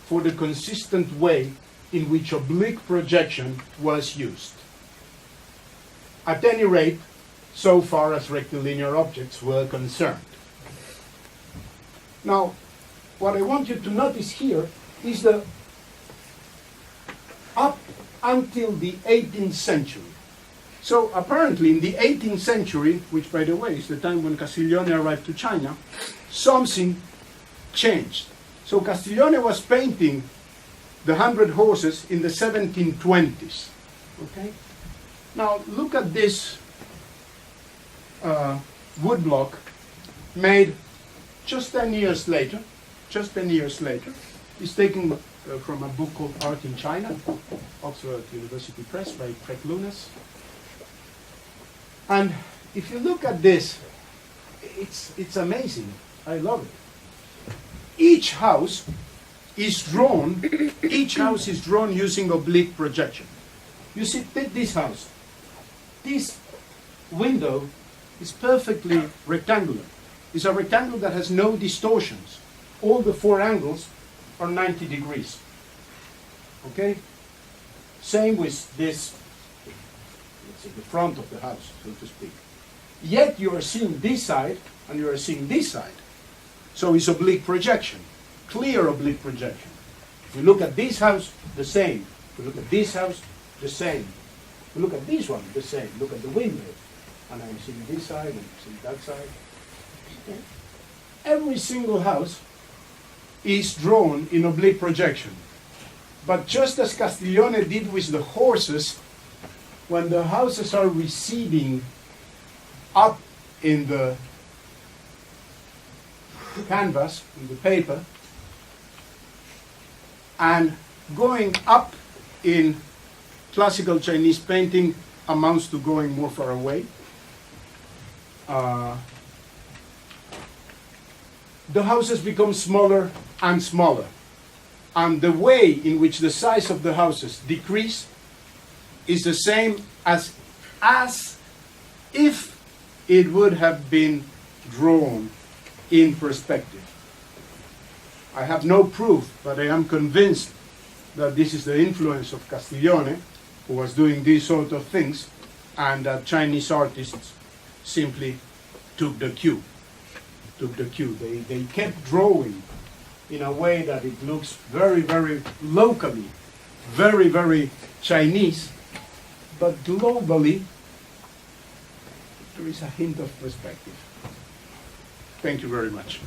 for the consistent way in which oblique projection was used. At any rate, so far as rectilinear objects were concerned. Now, what I want you to notice here is the up until the 18th century. So apparently in the 18th century, which by the way is the time when Castiglione arrived to China, something changed. So Castiglione was painting the 100 Horses in the 1720s. Okay? Now look at this woodblock made just 10 years later. It's taken from a book called Art in China, Oxford University Press by Craig Lunas. And if you look at this, it's amazing. I love it. Each house is drawn using oblique projection. You see, take this house. This window is perfectly rectangular. It's a rectangle that has no distortions. All the four angles are 90 degrees. Okay? Same with this, let's say, the front of the house, so to speak. Yet you are seeing this side and you are seeing this side. So it's oblique projection, clear oblique projection. If you look at this house, the same. If you look at this house, the same. If you look at this one, the same. Look at the window. And I'm seeing this side and I'm seeing that side. Okay. Every single house is drawn in oblique projection. But just as Castiglione did with the horses, when the houses are receding up in the canvas, in the paper, and going up in classical Chinese painting amounts to going more far away. The houses become smaller and smaller. And the way in which the size of the houses decrease is the same as if it would have been drawn in perspective. I have no proof, but I am convinced that this is the influence of Castiglione, who was doing these sort of things, and that Chinese artists simply took the cue. They kept drawing in a way that it looks very, very locally very, very Chinese, but globally, there is a hint of perspective. Thank you very much.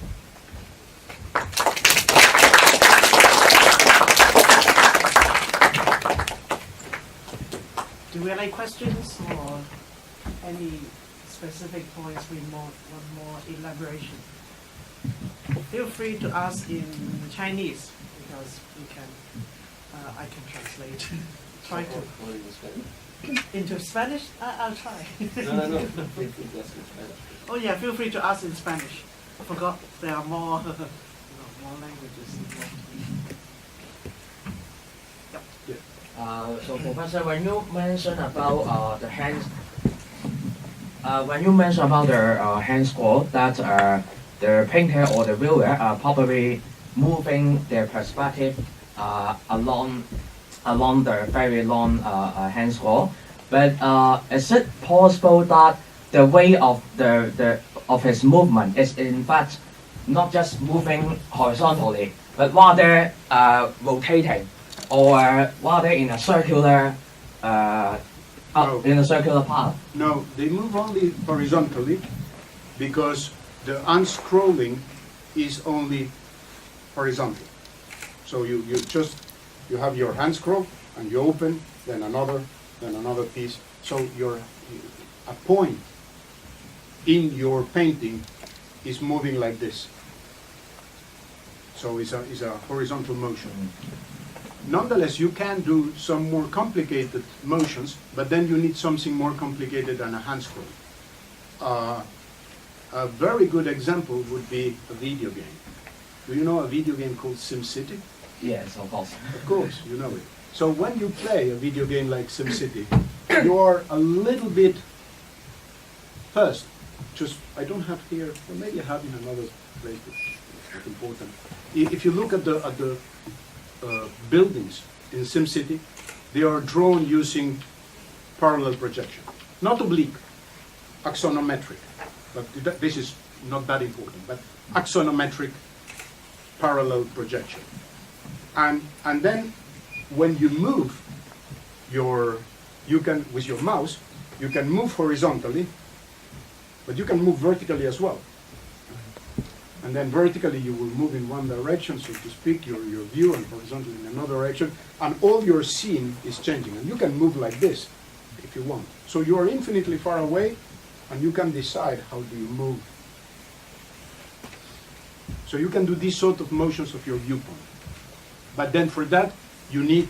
Do we have any questions or any specific points we want more elaboration? Feel free to ask in Chinese because we can. I can translate. Try to. Or in Spanish? Into Spanish? I'll try. No. Feel free to ask in Spanish. Oh yeah, feel free to ask in Spanish. I forgot there are more, more languages involved. So Professor, when you mention about the hands, when you mention about the hand scroll, that the painter or the viewer are probably moving their perspective along the very long hand scroll. But is it possible that the way of of his movement is in fact not just moving horizontally, but rather rotating, or rather in a circular in a circular path? No, they move only horizontally because the unscrolling is only horizontal. So you have your hand scroll and you open, then another piece. So a point in your painting is moving like this. So it's a horizontal motion. Nonetheless, you can do some more complicated motions, but then you need something more complicated than a hand scroll. A very good example would be a video game. Do you know a video game called SimCity? Yes, of course. Of course, you know it. So when you play a video game like SimCity, you are a little bit, first, I don't have here, or maybe I have in another place, but it's not important. If you look at the buildings in SimCity, they are drawn using parallel projection. Not oblique, axonometric, but this is not that important, but axonometric parallel projection. And then when you move with your mouse, you can move horizontally, but you can move vertically as well. And then vertically you will move in one direction, so to speak, your view, and horizontally in another direction, and all your scene is changing. And you can move like this if you want. So you are infinitely far away, and you can decide how do you move. So you can do these sort of motions of your viewpoint. But then for that, you need,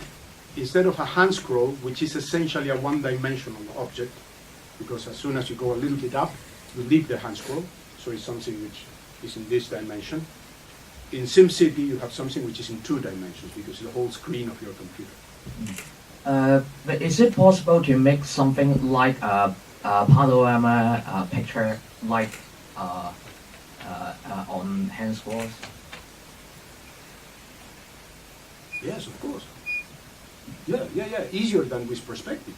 instead of a hand scroll, which is essentially a one-dimensional object, because as soon as you go a little bit up, you leave the hand scroll, so it's something which is in this dimension. In SimCity, you have something which is in 2 dimensions, because it's the whole screen of your computer. But is it possible to make something like a panorama picture, like on hand scrolls? Yes, of course. Yeah. Easier than with perspective.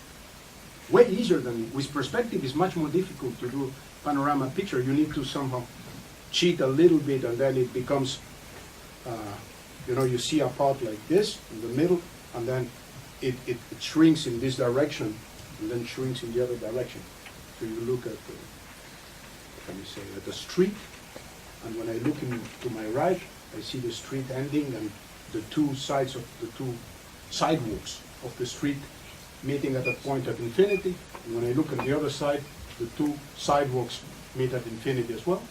Way easier than with perspective. Is much more difficult to do panorama picture. You need to somehow cheat a little bit, and then it becomes, you see a part like this in the middle, and then it shrinks in this direction, and then shrinks in the other direction. So you look at the street, and when I look to my right, I see the street ending, and the two sides of the two sidewalks of the street meeting at a point at infinity. And when I look on the other side, the two sidewalks meet at infinity as well.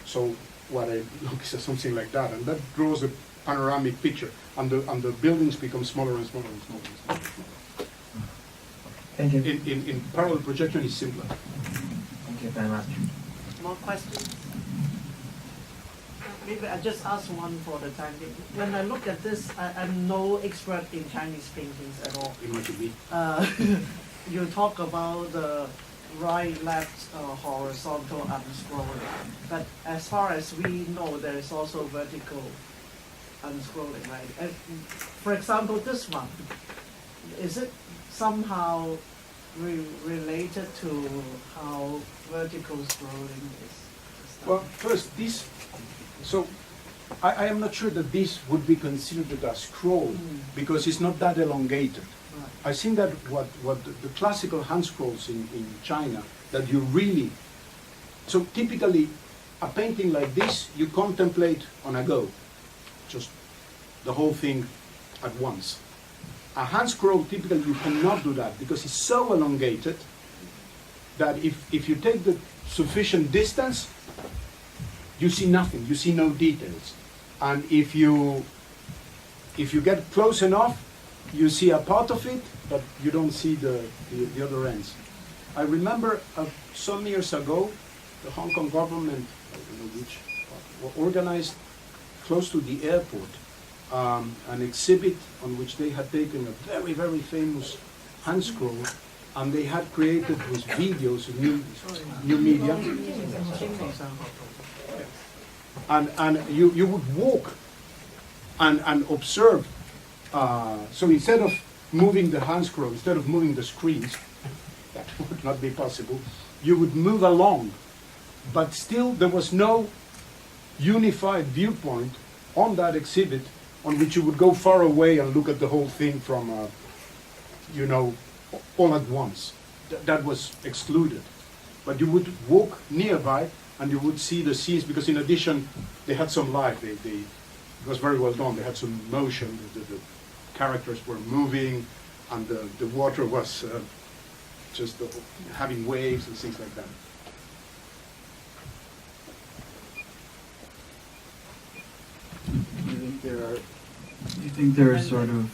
So what I look is something like that, and that draws a panoramic picture, and the buildings become smaller and smaller and smaller and smaller and smaller. Thank you. In parallel projection, it's simpler. Thank you very much. More questions? Maybe I just ask one for the time being. When I look at this, I'm no expert in Chinese paintings at all. You talk about the right, left, horizontal unscrolling. But as far as we know, there is also vertical unscrolling, right? For example, this one, is it somehow related to how vertical scrolling is done? Well, first, so I am not sure that this would be considered a scroll because it's not that elongated. Right. I think that what the classical hand scrolls in China, that you really, so typically a painting like this you contemplate on a go, just the whole thing at once. A hand scroll, typically you cannot do that because it's so elongated that if you take the sufficient distance, you see nothing, you see no details. And if you get close enough, you see a part of it, but you don't see the other ends. I remember some years ago, the Hong Kong government, I don't know which, organized close to the airport an exhibit on which they had taken a very, very famous hand scroll, and they had created with videos, new media, and you would walk and observe. So instead of moving the hand scroll, instead of moving the screens, that would not be possible, you would move along. But still there was no unified viewpoint on that exhibit on which you would go far away and look at the whole thing from, all at once. That was excluded. But you would walk nearby and you would see the scenes, because in addition, they had some life. It was very well done. They had some motion. The characters were moving, and the water was just having waves and things like that. Do you think there are sort of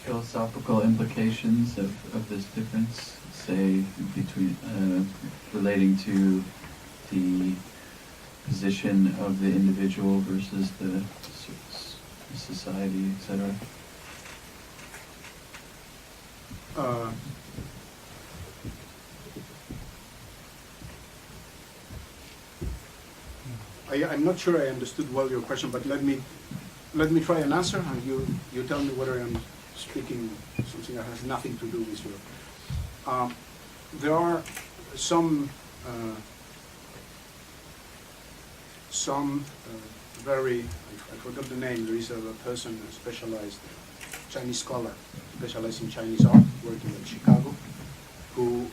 philosophical implications of this difference, say, between relating to the position of the individual versus the society, etc.? I'm not sure I understood well your question, but let me try and answer, and you tell me whether I'm speaking something that has nothing to do with you. There are some very, I forgot the name, there is a person, a specialized Chinese scholar, specialized in Chinese art, working in Chicago, who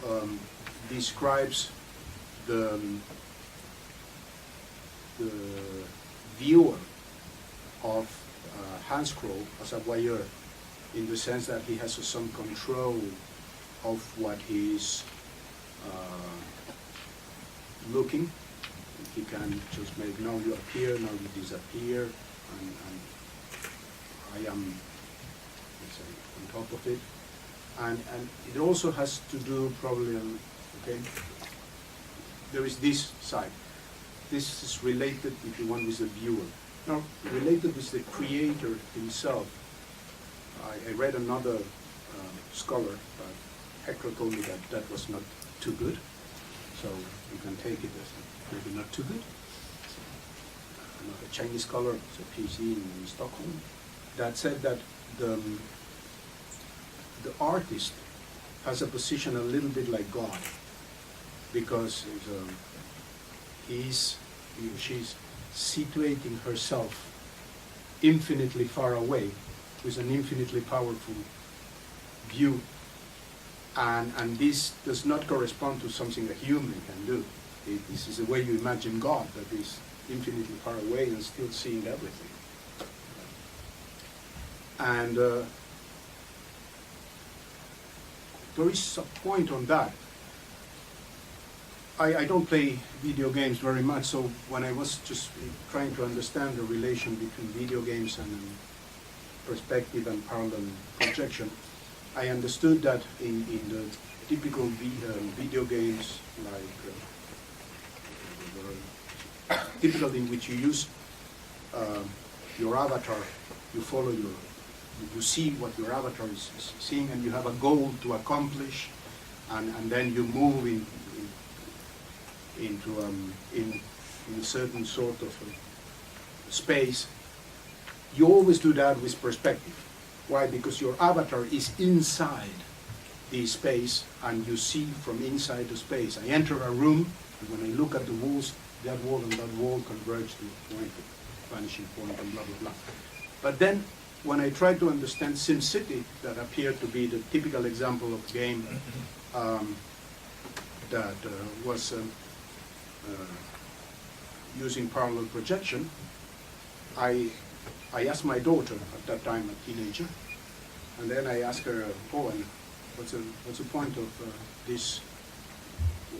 describes the viewer of hand scroll as a voyeur, in the sense that he has some control of what he's looking. He can just make, now you appear, now you disappear, and I am, let's say, on top of it. And it also has to do probably, okay, there is this side. This is related, if you want, with the viewer. Now, related with the creator himself. I read another scholar, but Cucker told me that was not too good. So you can take it as maybe not too good. So, another Chinese scholar, it's a PhD in Stockholm, that said that the artist has a position a little bit like God, because he or she's situating herself infinitely far away with an infinitely powerful view, and this does not correspond to something a human can do. This is the way you imagine God, that is infinitely far away and still seeing everything. And there is a point on that. I don't play video games very much, so when I was just trying to understand the relation between video games and perspective and parallel projection, I understood that in the typical video games, like typical in which you use your avatar, you follow you see what your avatar is seeing, and you have a goal to accomplish, and then you move into in a certain sort of space. You always do that with perspective. Why? Because your avatar is inside the space, and you see from inside the space. I enter a room, And when I look at the walls, that wall and that wall converge to point, vanishing point, and blah, blah, blah. But then, when I tried to understand SimCity, that appeared to be the typical example of game that was using parallel projection, I asked my daughter, at that time a teenager, and then I asked her, oh, and what's the point of this?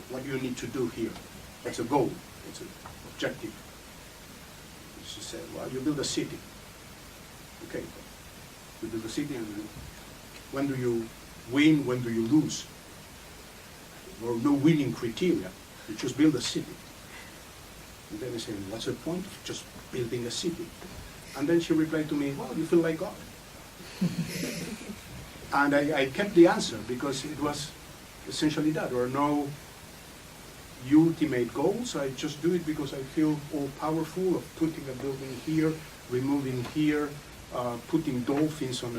What do you need to do here? What's a goal? What's an objective? She said, well, you build a city. Okay, you build a city, and then when do you win, when do you lose? Or no winning criteria, you just build a city. And then I said, what's the point of just building a city? And then she replied to me, well, you feel like God. And I kept the answer because it was essentially that. There are no ultimate goals. I just do it because I feel all powerful of putting a building here, removing here, putting dolphins on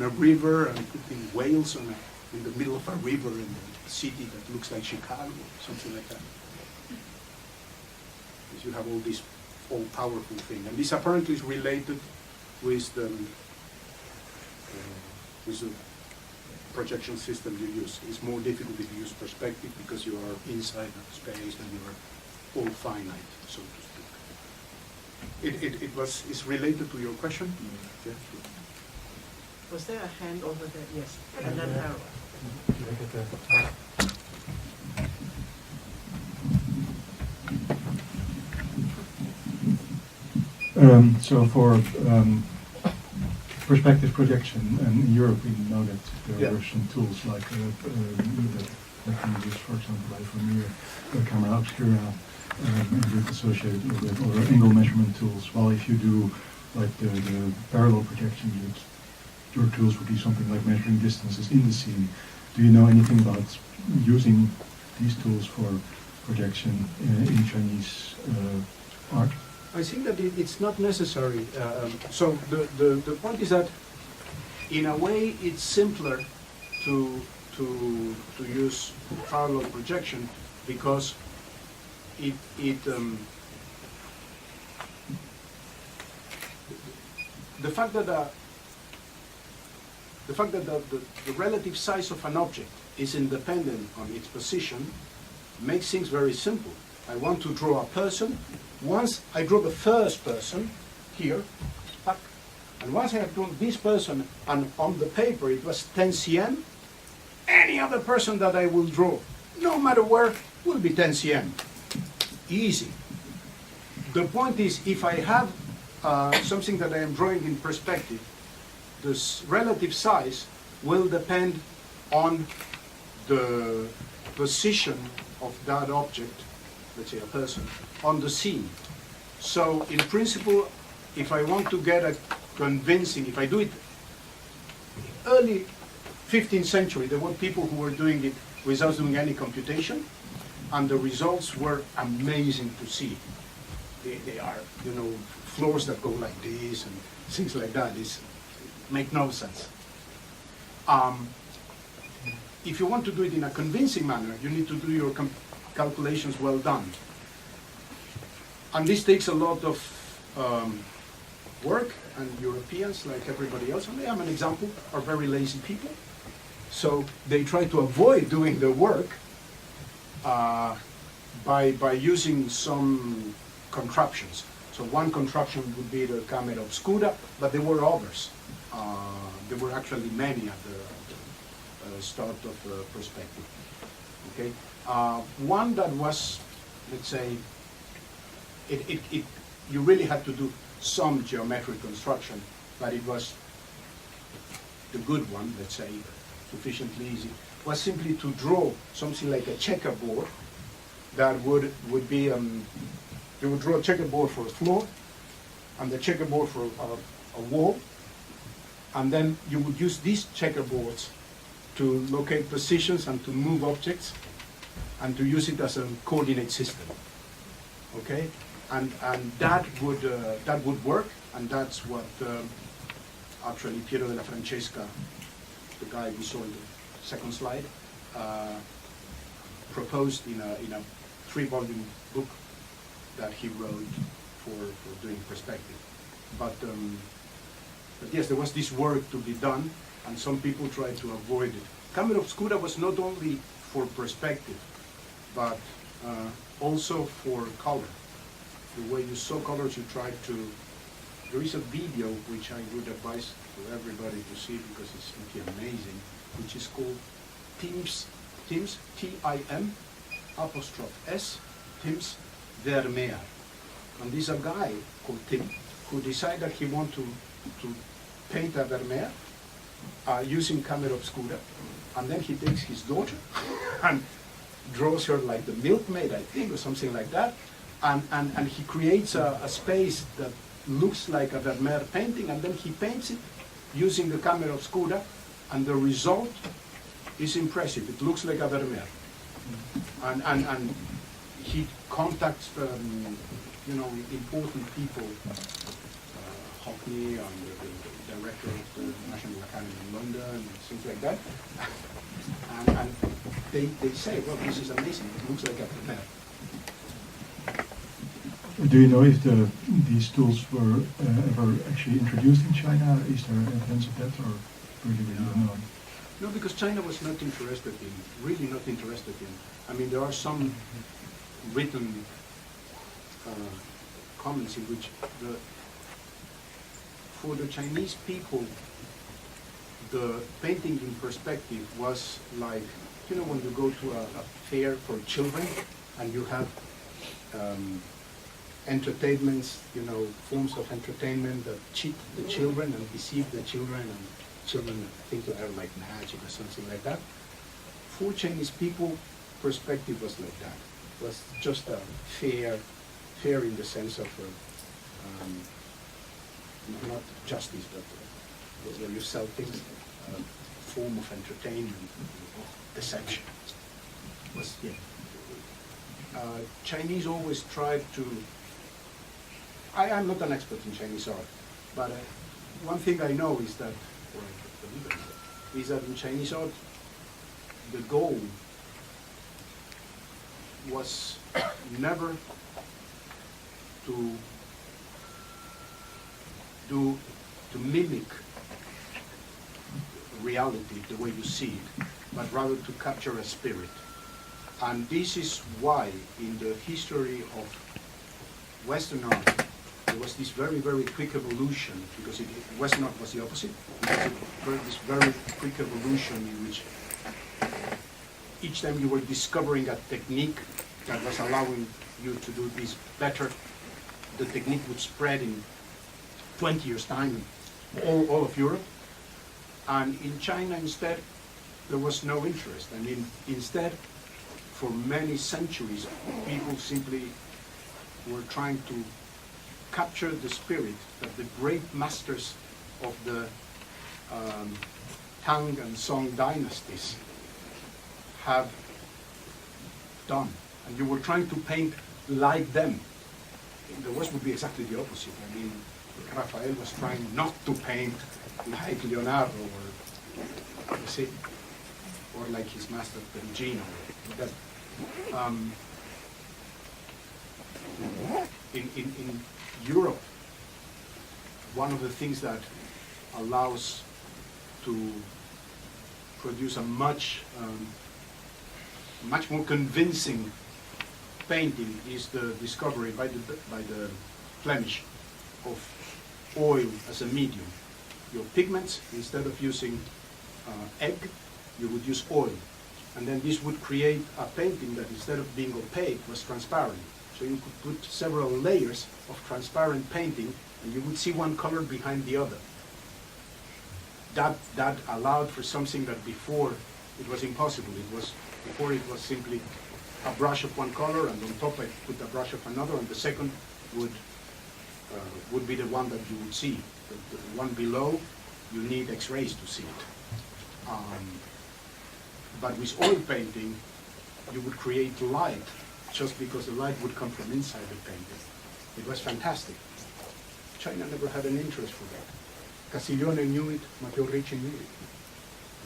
a river, and putting whales in the middle of a river in a city that looks like Chicago, something like that. Because you have all this all-powerful thing, and this apparently is related with the projection system you use. It's more difficult if you use perspective because you are inside of space and you are all finite, so to speak. It's related to your question? Yeah. Was there a hand over there? Yes. And then Harold. So for perspective projection, in Europe we know that there are some tools like that can be used, for example, by Vermeer, camera obscura, with associated with, or angle measurement tools. While if you do like the parallel projection, your tools would be something like measuring distances in the scene. Do you know anything about using these tools for projection in Chinese art? I think that it's not necessary. So the point is that, in a way, it's simpler to use parallel projection because the fact that the relative size of an object is independent on its position makes things very simple. I want to draw a person. Once I draw the first person here, and once I have drawn this person, and on the paper it was 10 cm, any other person that I will draw, no matter where, will be 10 cm. Easy. The point is, if I have something that I am drawing in perspective, the relative size will depend on the position of that object, let's say a person, on the scene. So in principle, if I want to get a convincing, if I do it early 15th century, there were people who were doing it without doing any computation, and the results were amazing to see. They are, floors that go like this and things like that. Make no sense. If you want to do it in a convincing manner, you need to do your calculations well done. And this takes a lot of work, and Europeans, like everybody else, and I am an example, are very lazy people. So they try to avoid doing the work by using some contraptions. So one contraption would be the camera obscura, but there were others. There were actually many at the start of perspective. Okay, one that was, let's say, you really had to do some geometric construction, but it was the good one, let's say, sufficiently easy, was simply to draw something like a checkerboard that would be, you would draw a checkerboard for a floor, and the checkerboard for a wall, and then you would use these checkerboards to locate positions and to move objects, and to use it as a coordinate system. Okay, and that would work, and that's what actually Piero della Francesca, the guy we saw in the second slide, proposed in a 3-volume book that he wrote for doing perspective. But yes, there was this work to be done, and some people tried to avoid it. Camera obscura was not only for perspective, but also for color. The way you saw colors, you tried to. There is a video which I would advise to everybody to see because it's simply amazing, which is called Tim's, T-I-M, ''S, Tim's Vermeer. And there's a guy called Tim who decided he wanted to paint a Vermeer using camera obscura, and then he takes his daughter and draws her like the milkmaid, I think, or something like that, and he creates a space that looks like a Vermeer painting, and then he paints it using the camera obscura, and the result is impressive. It looks like a Vermeer. And he contacts important people, Hockney and the director of the National Academy in London and things like that, and they say, well, this is amazing, it looks like a Vermeer. Do you know if these tools were ever actually introduced in China? Is there evidence of that, or really don't know? No, because China was not interested in, really not interested in. I mean, there are some written comments in which for the Chinese people, the painting in perspective was like, when you go to a fair for children and you have entertainments, forms of entertainment that cheat the children and deceive the children, and children think that they're like magic or something like that. For Chinese people, perspective was like that. It was just a fair in the sense of not justice, but where you sell things, form of entertainment, deception. Was Chinese always tried to. I'm not an expert in Chinese art, but one thing I know is that, in Chinese art, the goal was never to mimic reality the way you see it, but rather to capture a spirit. And this is why in the history of Western art, there was this very, very quick evolution, because Western art was the opposite. This very quick evolution in which each time you were discovering a technique that was allowing you to do this better, the technique would spread in 20 years' time in all of Europe. And in China, instead, there was no interest. I mean, instead, for many centuries, people simply were trying to capture the spirit that the great masters of the Tang and Song dynasties have done. And you were trying to paint like them. In the West would be exactly the opposite. I mean, Raphael was trying not to paint like Leonardo or like his master Perugino. That in Europe, one of the things that allows to produce a much more convincing painting is the discovery by the Flemish of oil as a medium. Your pigments, instead of using egg, you would use oil. And then this would create a painting that instead of being opaque was transparent. So you could put several layers of transparent painting and you would see one color behind the other. That allowed for something that before it was impossible. Before it was simply a brush of one color, and on top I put a brush of another, and the second would be the one that you would see. The one below, you need X-rays to see it. But with oil painting, you would create light just because the light would come from inside the painting. It was fantastic. China never had an interest for that. Castiglione knew it, Matteo Ricci knew it.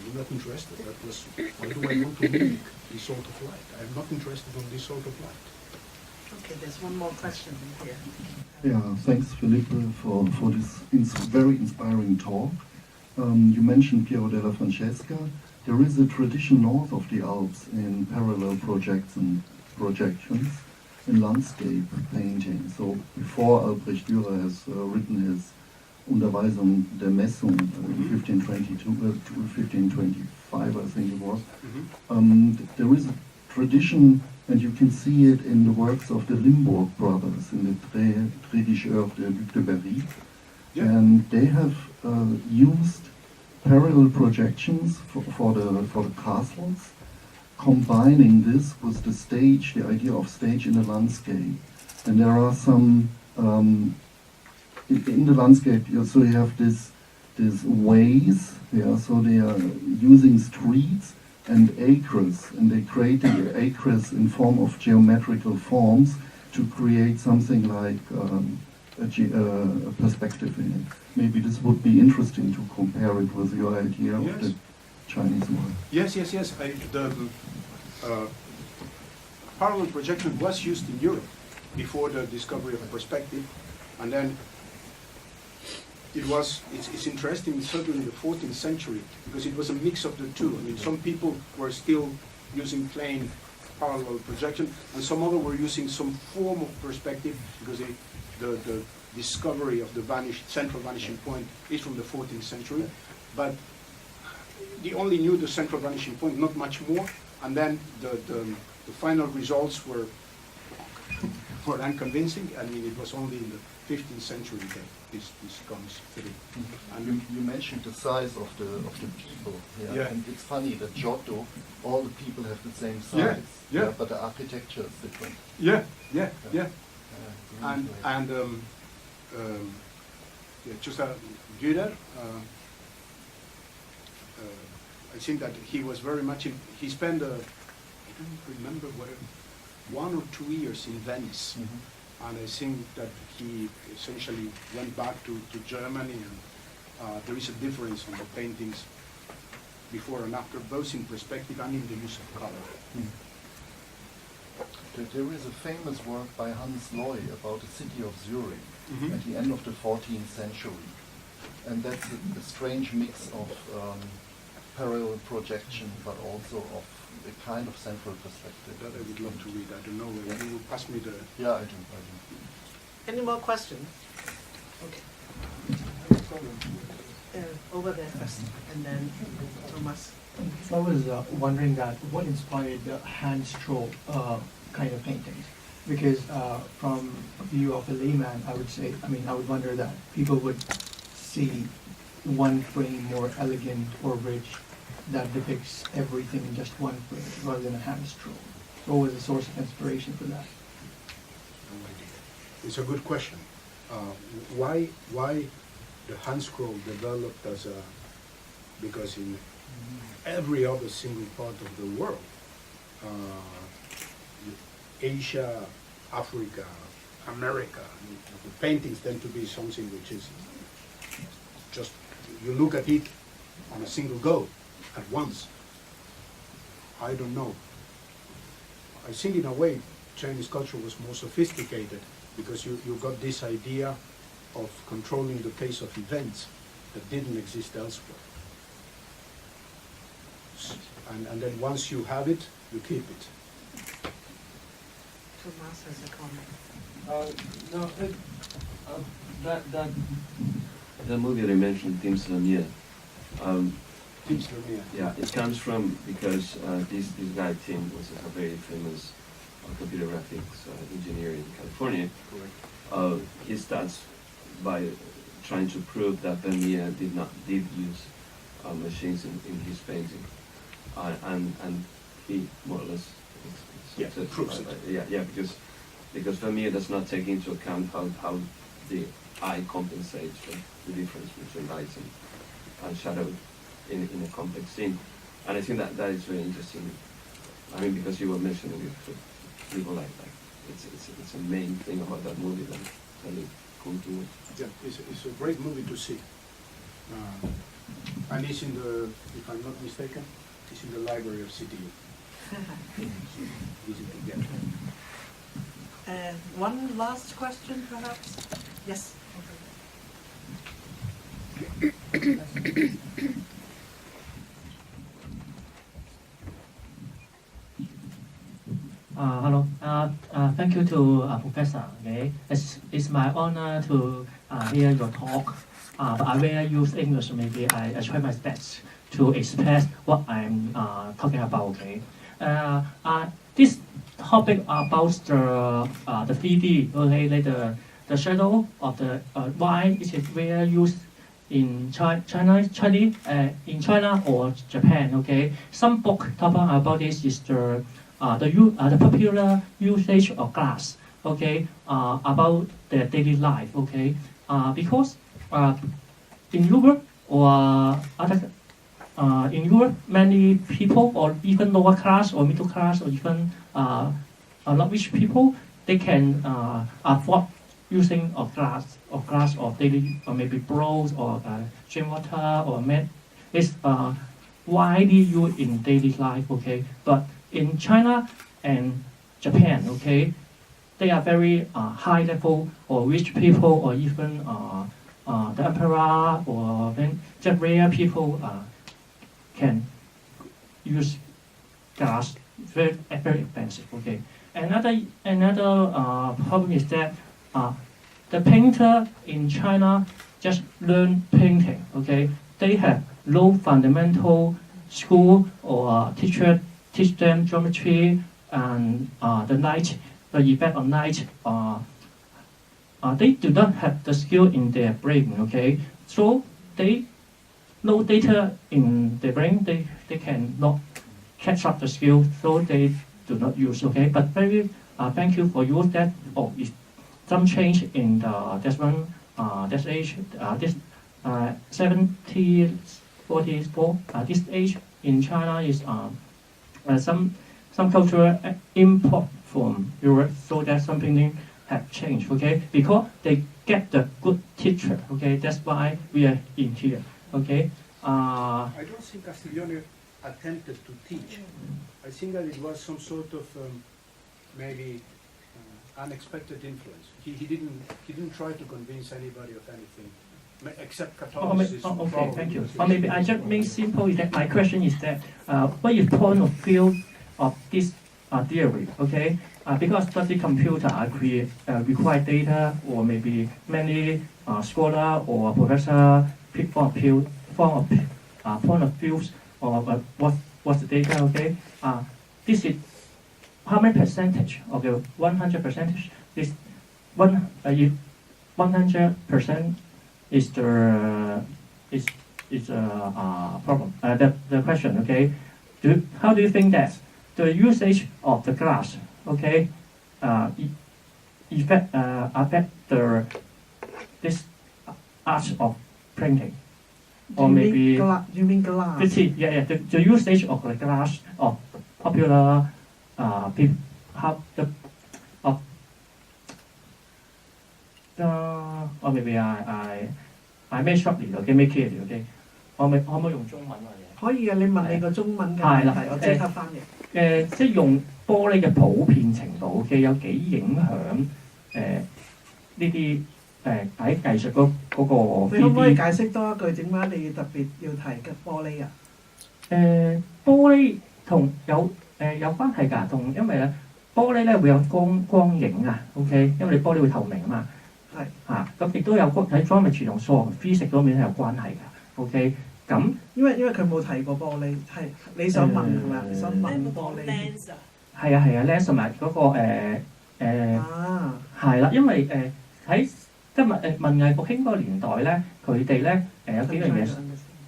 I'm not interested. That was, why do I want to mimic this sort of light? I'm not interested in this sort of light. there's one more question here. Yeah, thanks, Felipe, for this very inspiring talk. You mentioned Piero della Francesca. There is a tradition north of the Alps in parallel projections in landscape painting. So before Albrecht Dürer has written his Unterweisung der Messung in 1525, I think it was, there is a tradition, and you can see it in the works of the Limbourg brothers in the Trédicheur de Luc de Berry. Yeah. And they have used parallel projections for the castles, combining this with the stage, the idea of stage in the landscape. And there are some in the landscape. So you have this ways. Yeah, so they are using streets and acres, and they create the acres in form of geometrical forms to create something like a perspective in it. Maybe this would be interesting to compare it with your idea of the Chinese work. Yes. The parallel projection was used in Europe before the discovery of perspective, and then it's interesting, certainly in the 14th century, because it was a mix of the two. I mean, some people were still using plain parallel projection, and some other were using some form of perspective, because the discovery of the central vanishing point is from the 14th century. But they only knew the central vanishing point, not much more, and then the final results were unconvincing. I mean, it was only in the 15th century that this comes through. And you mentioned the size of the people. Yeah. And it's funny that Giotto, all the people have the same size. Yeah. But the architecture is different. Yeah. Really great. Just Dürer, I think that he was very much he spent, I don't remember whether 1 or 2 years in Venice. And I think that he essentially went back to Germany, and there is a difference on the paintings before and after, both in perspective and in the use of color. There is a famous work by Hans Loy about the city of Zurich at the end of the 14th century. And that's a strange mix of parallel projection, but also of a kind of central perspective. That I would love to read. I don't know whether you will pass me the... Yeah, I do. Any more questions? Okay. Over there first, and then Thomas. I was wondering that what inspired the hand stroke kind of paintings, because from a view of a layman, I would wonder that people would see one frame more elegant or rich that depicts everything in just one frame rather than a hand stroke. What was the source of inspiration for that? It's a good question. Why the hand scroll developed as a, because in every other single part of the world, Asia, Africa, America, the paintings tend to be something which is just, you look at it on a single go at once. I don't know. I think in a way Chinese culture was more sophisticated, because you got this idea of controlling the pace of events that didn't exist elsewhere. And then once you have it, you keep it. Thomas has a comment. The movie that I mentioned, Tim Salmier, Teams for me. yeah, it comes from because this guy Tim was a very famous computer graphics engineer in California. Correct. He starts by trying to prove that Vermeer did use machines in his painting, and he more or less proves it. Yeah, because Vermeer does not take into account how the eye compensates for the difference between light and shadow in a complex scene. And I think that is very interesting. I mean, because you were mentioning it, people like it's a main thing about that movie that really cool to watch. Yeah, it's a great movie to see. And it's in the, if I'm not mistaken, it's in the library of CTU. Easy to get. And one last question, perhaps? Yes. Hello. Thank you to Professor. Okay, it's my honor to hear your talk. But I will use English. Maybe I try my best to express what I'm talking about. Okay. This topic about the 3D. Okay, like the shadow of the why is it very used in in China or Japan. Okay, some book talking about this is the popular usage of glass, okay, about their daily life, okay, because in Europe or in Europe, many people or even lower class or middle class or even not rich people, they can afford using of glass or daily or maybe bowls or drink water or mat. It's widely used in daily life, okay, but in China and Japan, okay, they are very high level or rich people or even the emperor or just rare people can use glass, very expensive. Okay, another problem is that the painter in China just learn painting. Okay, they have low fundamental school or teacher teach them geometry and the effect of light. They do not have the skill in their brain. Okay, so they no data in their brain. They cannot catch up the skill, so they do not use. Okay, but very thank you for use that. Oh, it's some change in this one. This age. This 44. This age in China is some cultural import from Europe, so that something have changed. Okay, because they get the good teacher. Okay, that's why we are in here. Okay. I don't think Castiglione attempted to teach. I think that it was some sort of maybe unexpected influence. He didn't try to convince anybody of anything. Except Catholicism. Okay, thank you. Or maybe I just make simple is that my question is that what is point of view of this theory? Okay, because study computer require data or maybe many scholar or professor point of views or what's the data? Okay, this is how many percentage of the 100%? This 100%. Is the problem? The question, okay? How do you think that the usage of the glass, okay, affect this art of printing, or maybe you mean glass? Yeah. The usage of the glass of popular people, or maybe I may shortly okay make clear okay，可唔可以用中文或者？可以啊，你問你個中文嘅問題，我即刻翻譯。即係用玻璃嘅普遍程度嘅有幾影響呢啲喺藝術嗰個 3D。你可唔可以解釋多一句點解你特別要提嘅玻璃啊？玻璃同有關係㗎，因為咧玻璃咧會有光影啊 ，OK， 因為你玻璃會透明啊嘛。係咁亦都有喺 geometry 同數學 physics 嗰邊係有關係㗎。OK， 咁因為佢冇提過玻璃，係你想問係咪？你想問玻璃？係啊 ，lens 同埋嗰個係啦，因為喺今日文藝復興嗰個年代咧，佢哋咧有幾樣嘢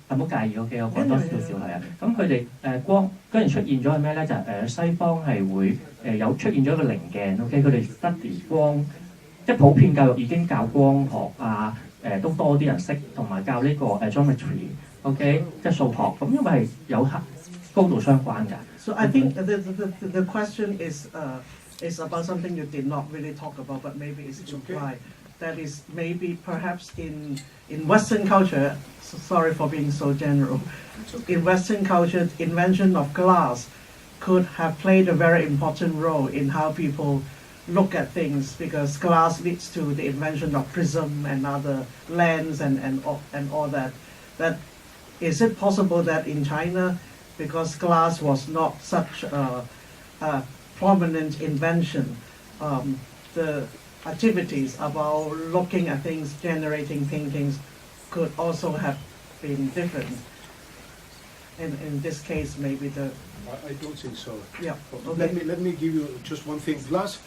唔好介意 OK， 我講多少少係啊。咁佢哋光跟住出現咗係咩咧？就係西方係會有出現咗一個棱鏡 OK， 佢哋 study 光。即係普遍教育已經教光學啊，都多啲人識，同埋教呢個geometry，OK， 即係數學。咁因為係有高度相關㗎。So I think the question is about something you did not really talk about, but maybe it's implied. That is maybe perhaps in Western culture. Sorry for being so general. In Western culture, invention of glass could have played a very important role in how people look at things, because glass leads to the invention of prism and other lens and all that. That is it possible that in China, because glass was not such a prominent invention, the activities about looking at things, generating paintings, could also have been different. In this case, maybe the I don't think so. yeah. Okay. Let me give you just one thing. Glass,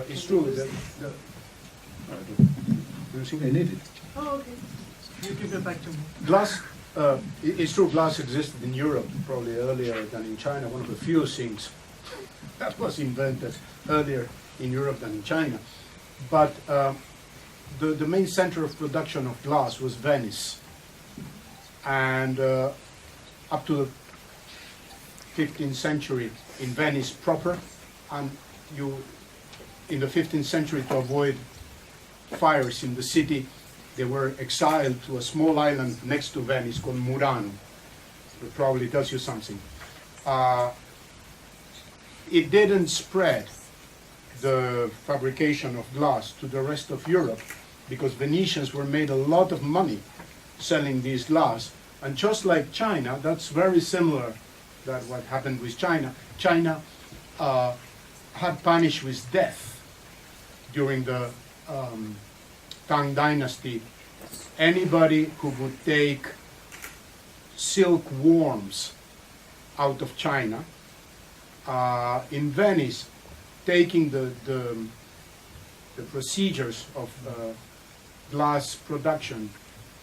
it's true that do you think I need it? Oh, okay. You give it back to me. Glass, it's true, glass existed in Europe probably earlier than in China. One of the few things that was invented earlier in Europe than in China. But the main center of production of glass was Venice. And up to the 15th century in Venice proper, and in the 15th century, to avoid fires in the city, they were exiled to a small island next to Venice called Murano. It probably tells you something. It didn't spread the fabrication of glass to the rest of Europe because Venetians were made a lot of money selling these glass. And just like China, that's very similar to what happened with China. China had punished with death during the Tang Dynasty anybody who would take silkworms out of China. In Venice, taking the procedures of glass production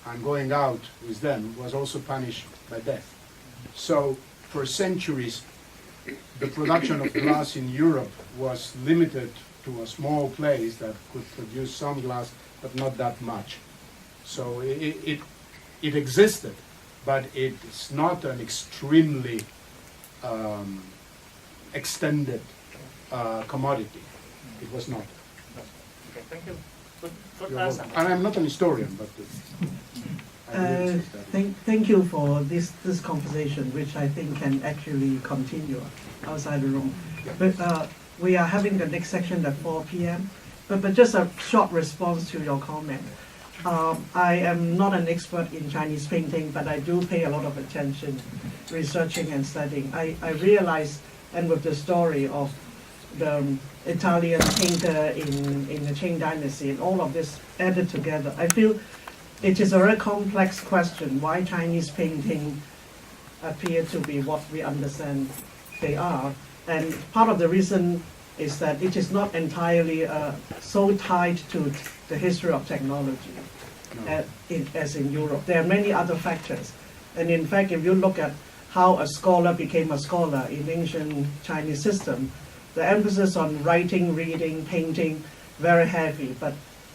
and going out with them was also punished by death. So for centuries, the production of glass in Europe was limited to a small place that could produce some glass, but not that much. So it existed, but it's not an extremely extended commodity. It was not. Okay, thank you. Good You're answer. welcome. And I'm not an historian, but I did study. Thank you for this conversation, which I think can actually continue outside the room. But we are having the next section at 4 p.m. But just a short response to your comment. I am not an expert in Chinese painting, but I do pay a lot of attention, researching and studying. I realize, and with the story of the Italian painter in the Qing Dynasty and all of this added together, I feel it is a very complex question why Chinese painting appear to be what we understand they are. And part of the reason is that it is not entirely so tied to the history of technology as in Europe. There are many other factors. And in fact, if you look at how a scholar became a scholar in ancient Chinese system, the emphasis on writing, reading, painting, very heavy. But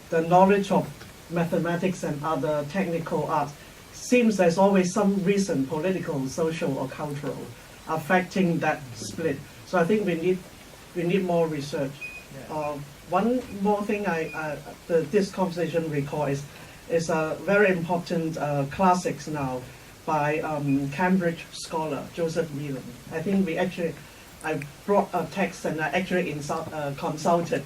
the knowledge of mathematics and other technical arts seems there's always some reason, political, social, or cultural, affecting that split. So I think we need more research. One more thing this conversation recalls is a very important classics now by Cambridge scholar Joseph Whelan. I think I brought a text and I actually consulted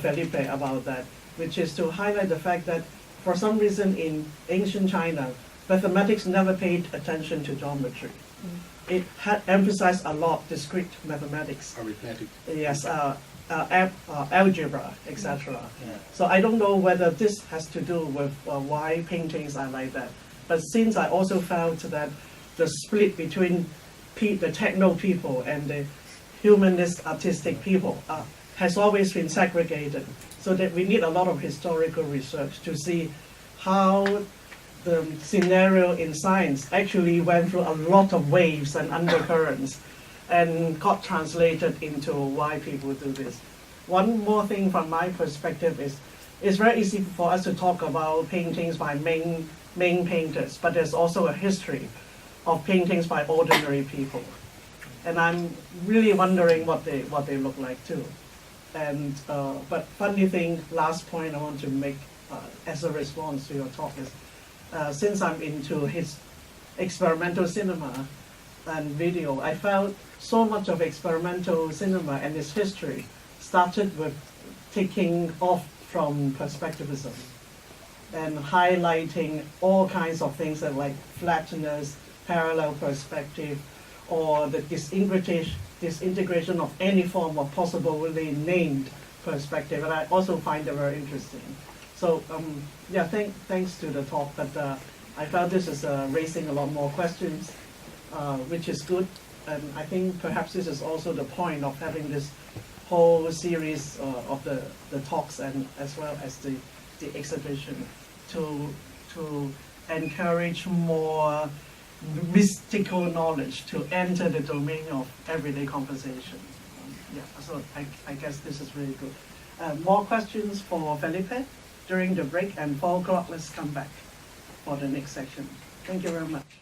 Felipe about that, which is to highlight the fact that for some reason in ancient China, mathematics never paid attention to geometry. It had emphasized a lot discrete mathematics. Arithmetic. Yes, algebra, etc. So I don't know whether this has to do with why paintings are like that. But since I also felt that the split between the techno people and the humanist artistic people has always been segregated, so that we need a lot of historical research to see how the scenario in science actually went through a lot of waves and undercurrents and got translated into why people do this. One more thing from my perspective is it's very easy for us to talk about paintings by main painters, but there's also a history of paintings by ordinary people. And I'm really wondering what they look like too. And but funny thing, last point I want to make as a response to your talk is, since I'm into his experimental cinema and video, I felt so much of experimental cinema and its history started with taking off from perspectivism and highlighting all kinds of things that like flatness, parallel perspective, or the disintegration of any form of possibly named perspective, and I also find it very interesting. So yeah, thanks to the talk, but I felt this is raising a lot more questions, which is good, and I think perhaps this is also the point of having this whole series of the talks and as well as the exhibition to encourage more mystical knowledge to enter the domain of everyday conversation. Yeah, so I guess this is really good. More questions for Felipe during the break, and 4 o'clock, let's come back for the next section. Thank you very much.